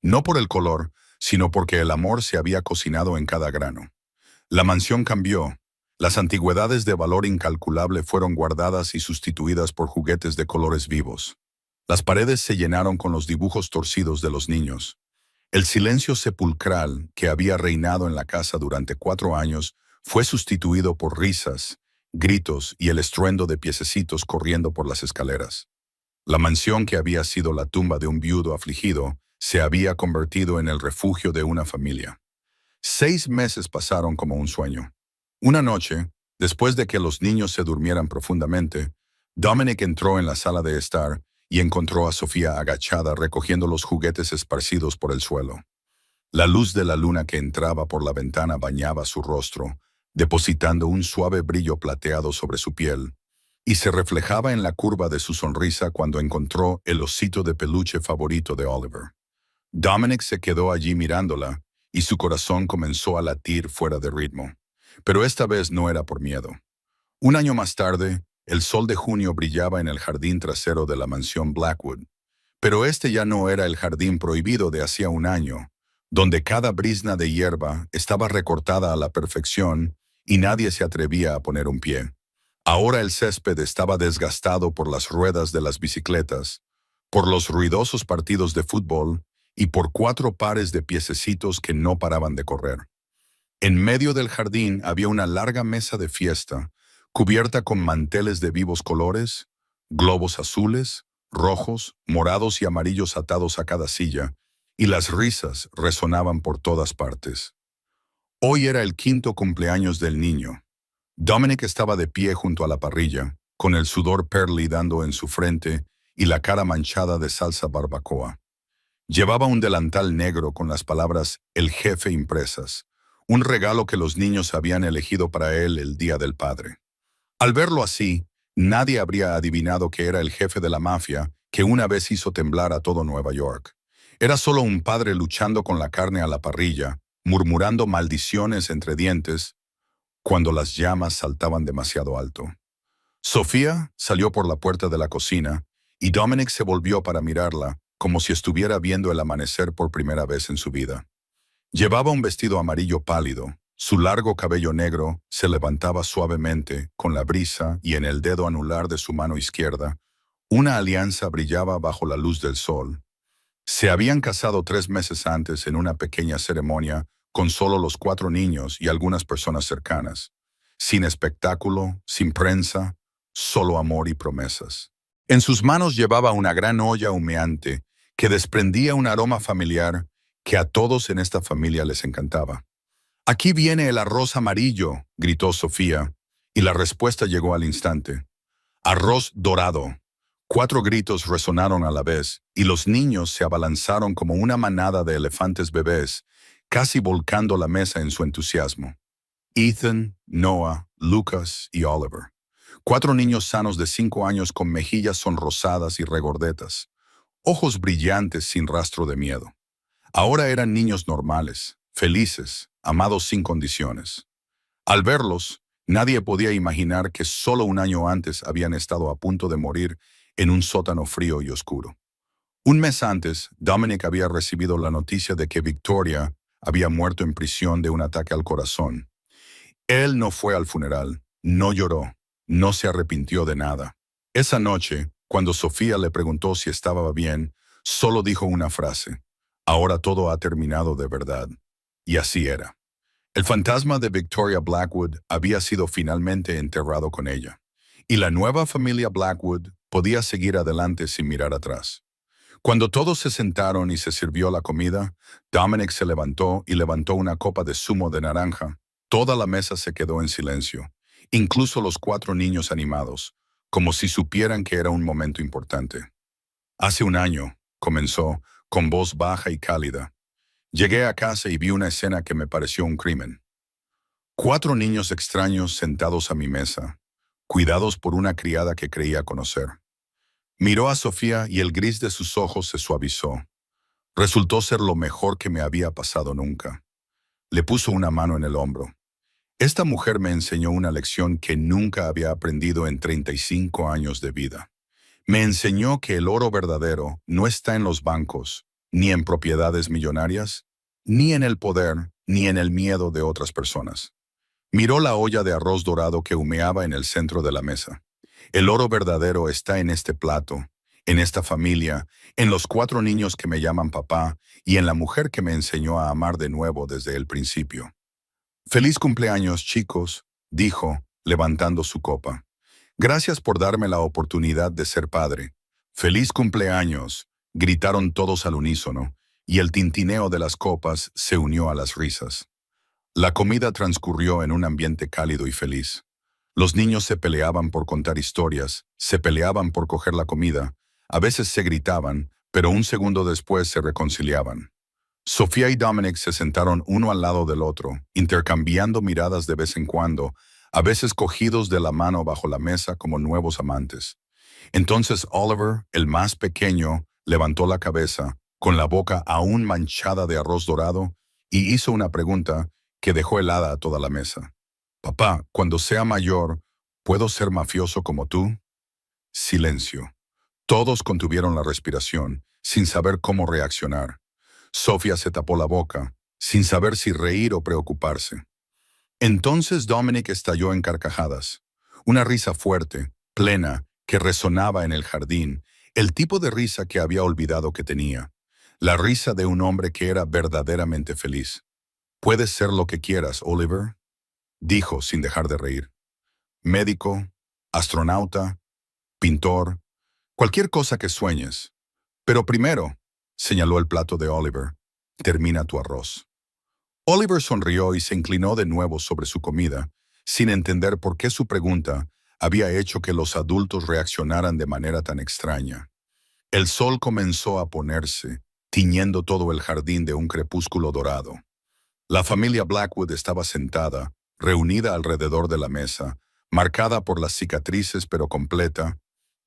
No por el color, sino porque el amor se había cocinado en cada grano. La mansión cambió. Las antigüedades de valor incalculable fueron guardadas y sustituidas por juguetes de colores vivos. Las paredes se llenaron con los dibujos torcidos de los niños. El silencio sepulcral que había reinado en la casa durante 4 años fue sustituido por risas, gritos y el estruendo de piececitos corriendo por las escaleras. La mansión que había sido la tumba de un viudo afligido se había convertido en el refugio de una familia. 6 meses pasaron como un sueño. Una noche, después de que los niños se durmieran profundamente, Dominic entró en la sala de estar y encontró a Sofía agachada recogiendo los juguetes esparcidos por el suelo. La luz de la luna que entraba por la ventana bañaba su rostro, depositando un suave brillo plateado sobre su piel, y se reflejaba en la curva de su sonrisa cuando encontró el osito de peluche favorito de Oliver. Dominic se quedó allí mirándola, y su corazón comenzó a latir fuera de ritmo. Pero esta vez no era por miedo. Un año más tarde, el sol de junio brillaba en el jardín trasero de la mansión Blackwood. Pero este ya no era el jardín prohibido de hacía un año, donde cada brizna de hierba estaba recortada a la perfección y nadie se atrevía a poner un pie. Ahora el césped estaba desgastado por las ruedas de las bicicletas, por los ruidosos partidos de fútbol y por 4 pares de piececitos que no paraban de correr. En medio del jardín había una larga mesa de fiesta, cubierta con manteles de vivos colores, globos azules, rojos, morados y amarillos atados a cada silla, y las risas resonaban por todas partes. Hoy era el 5º cumpleaños del niño. Dominic estaba de pie junto a la parrilla, con el sudor Pearly dando en su frente y la cara manchada de salsa barbacoa. Llevaba un delantal negro con las palabras «El jefe» impresas, un regalo que los niños habían elegido para él el Día del Padre. Al verlo así, nadie habría adivinado que era el jefe de la mafia que una vez hizo temblar a todo Nueva York. Era solo un padre luchando con la carne a la parrilla, murmurando maldiciones entre dientes, cuando las llamas saltaban demasiado alto. Sofía salió por la puerta de la cocina y Dominic se volvió para mirarla, como si estuviera viendo el amanecer por primera vez en su vida. Llevaba un vestido amarillo pálido, su largo cabello negro se levantaba suavemente con la brisa y en el dedo anular de su mano izquierda, una alianza brillaba bajo la luz del sol. Se habían casado 3 meses antes en una pequeña ceremonia con solo los 4 niños y algunas personas cercanas, sin espectáculo, sin prensa, solo amor y promesas. En sus manos llevaba una gran olla humeante que desprendía un aroma familiar que a todos en esta familia les encantaba. «Aquí viene el arroz amarillo», gritó Sofía, y la respuesta llegó al instante. «Arroz dorado». 4 gritos resonaron a la vez, y los niños se abalanzaron como una manada de elefantes bebés, casi volcando la mesa en su entusiasmo. Ethan, Noah, Lucas y Oliver. 4 niños sanos de 5 años con mejillas sonrosadas y regordetas, ojos brillantes sin rastro de miedo. Ahora eran niños normales, felices, amados sin condiciones. Al verlos, nadie podía imaginar que solo un año antes habían estado a punto de morir en un sótano frío y oscuro. Un mes antes, Dominic había recibido la noticia de que Victoria había muerto en prisión de un ataque al corazón. Él no fue al funeral, no lloró, no se arrepintió de nada. Esa noche, cuando Sofía le preguntó si estaba bien, Solo dijo una frase: ahora todo ha terminado de verdad. Y así era. El fantasma de Victoria Blackwood había sido finalmente enterrado con ella, y la nueva familia Blackwood podía seguir adelante sin mirar atrás. Cuando todos se sentaron y se sirvió la comida, Dominic se levantó y levantó una copa de zumo de naranja. Toda la mesa se quedó en silencio, incluso los 4 niños animados, como si supieran que era un momento importante. Hace un año, comenzó, con voz baja y cálida. Llegué a casa y vi una escena que me pareció un crimen. 4 niños extraños sentados a mi mesa, cuidados por una criada que creía conocer. Miró a Sofía y el gris de sus ojos se suavizó. Resultó ser lo mejor que me había pasado nunca. Le puso una mano en el hombro. Esta mujer me enseñó una lección que nunca había aprendido en 35 años de vida. Me enseñó que el oro verdadero no está en los bancos, ni en propiedades millonarias, ni en el poder, ni en el miedo de otras personas. Miró la olla de arroz dorado que humeaba en el centro de la mesa. El oro verdadero está en este plato, en esta familia, en los 4 niños que me llaman papá y en la mujer que me enseñó a amar de nuevo desde el principio. Feliz cumpleaños, chicos, dijo, levantando su copa. Gracias por darme la oportunidad de ser padre. Feliz cumpleaños, gritaron todos al unísono, y el tintineo de las copas se unió a las risas. La comida transcurrió en un ambiente cálido y feliz. Los niños se peleaban por contar historias, se peleaban por coger la comida, a veces se gritaban, pero un segundo después se reconciliaban. Sofía y Dominic se sentaron uno al lado del otro, intercambiando miradas de vez en cuando, a veces cogidos de la mano bajo la mesa como nuevos amantes. Entonces Oliver, el más pequeño, levantó la cabeza, con la boca aún manchada de arroz dorado, y hizo una pregunta que dejó helada a toda la mesa. «Papá, cuando sea mayor, ¿puedo ser mafioso como tú?» Silencio. Todos contuvieron la respiración, sin saber cómo reaccionar. Sofía se tapó la boca, sin saber si reír o preocuparse. Entonces Dominic estalló en carcajadas. Una risa fuerte, plena, que resonaba en el jardín, el tipo de risa que había olvidado que tenía. La risa de un hombre que era verdaderamente feliz. «Puedes ser lo que quieras, Oliver», dijo sin dejar de reír. «Médico, astronauta, pintor, cualquier cosa que sueñes. Pero primero», señaló el plato de Oliver, «termina tu arroz». Oliver sonrió y se inclinó de nuevo sobre su comida, sin entender por qué su pregunta había hecho que los adultos reaccionaran de manera tan extraña. El sol comenzó a ponerse, tiñendo todo el jardín de un crepúsculo dorado. La familia Blackwood estaba sentada, reunida alrededor de la mesa, marcada por las cicatrices pero completa,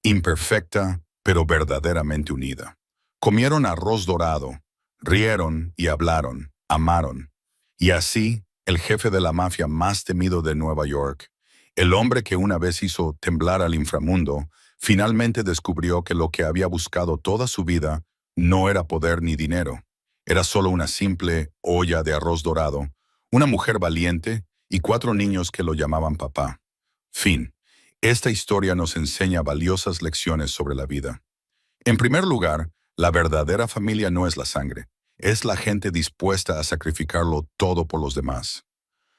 imperfecta pero verdaderamente unida. Comieron arroz dorado, rieron y hablaron, amaron. Y así, el jefe de la mafia más temido de Nueva York, el hombre que una vez hizo temblar al inframundo, finalmente descubrió que lo que había buscado toda su vida no era poder ni dinero. Era solo una simple olla de arroz dorado, una mujer valiente y 4 niños que lo llamaban papá. Fin. Esta historia nos enseña valiosas lecciones sobre la vida. En primer lugar, la verdadera familia no es la sangre, es la gente dispuesta a sacrificarlo todo por los demás.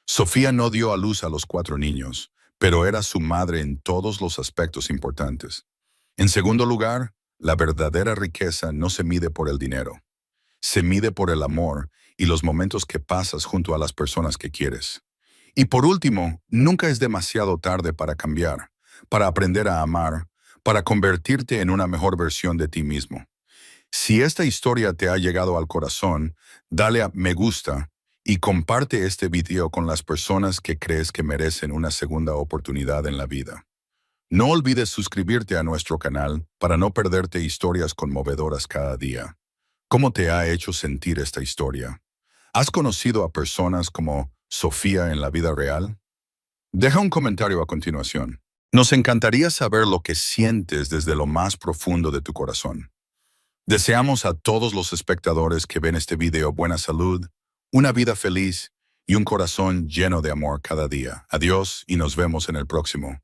Sofía no dio a luz a los 4 niños, pero era su madre en todos los aspectos importantes. En segundo lugar, la verdadera riqueza no se mide por el dinero. Se mide por el amor y los momentos que pasas junto a las personas que quieres. Y por último, nunca es demasiado tarde para cambiar, para aprender a amar, para convertirte en una mejor versión de ti mismo. Si esta historia te ha llegado al corazón, dale a me gusta y comparte este video con las personas que crees que merecen una segunda oportunidad en la vida. No olvides suscribirte a nuestro canal para no perderte historias conmovedoras cada día. ¿Cómo te ha hecho sentir esta historia? ¿Has conocido a personas como Sofía en la vida real? Deja un comentario a continuación. Nos encantaría saber lo que sientes desde lo más profundo de tu corazón. Deseamos a todos los espectadores que ven este video buena salud, una vida feliz y un corazón lleno de amor cada día. Adiós y nos vemos en el próximo.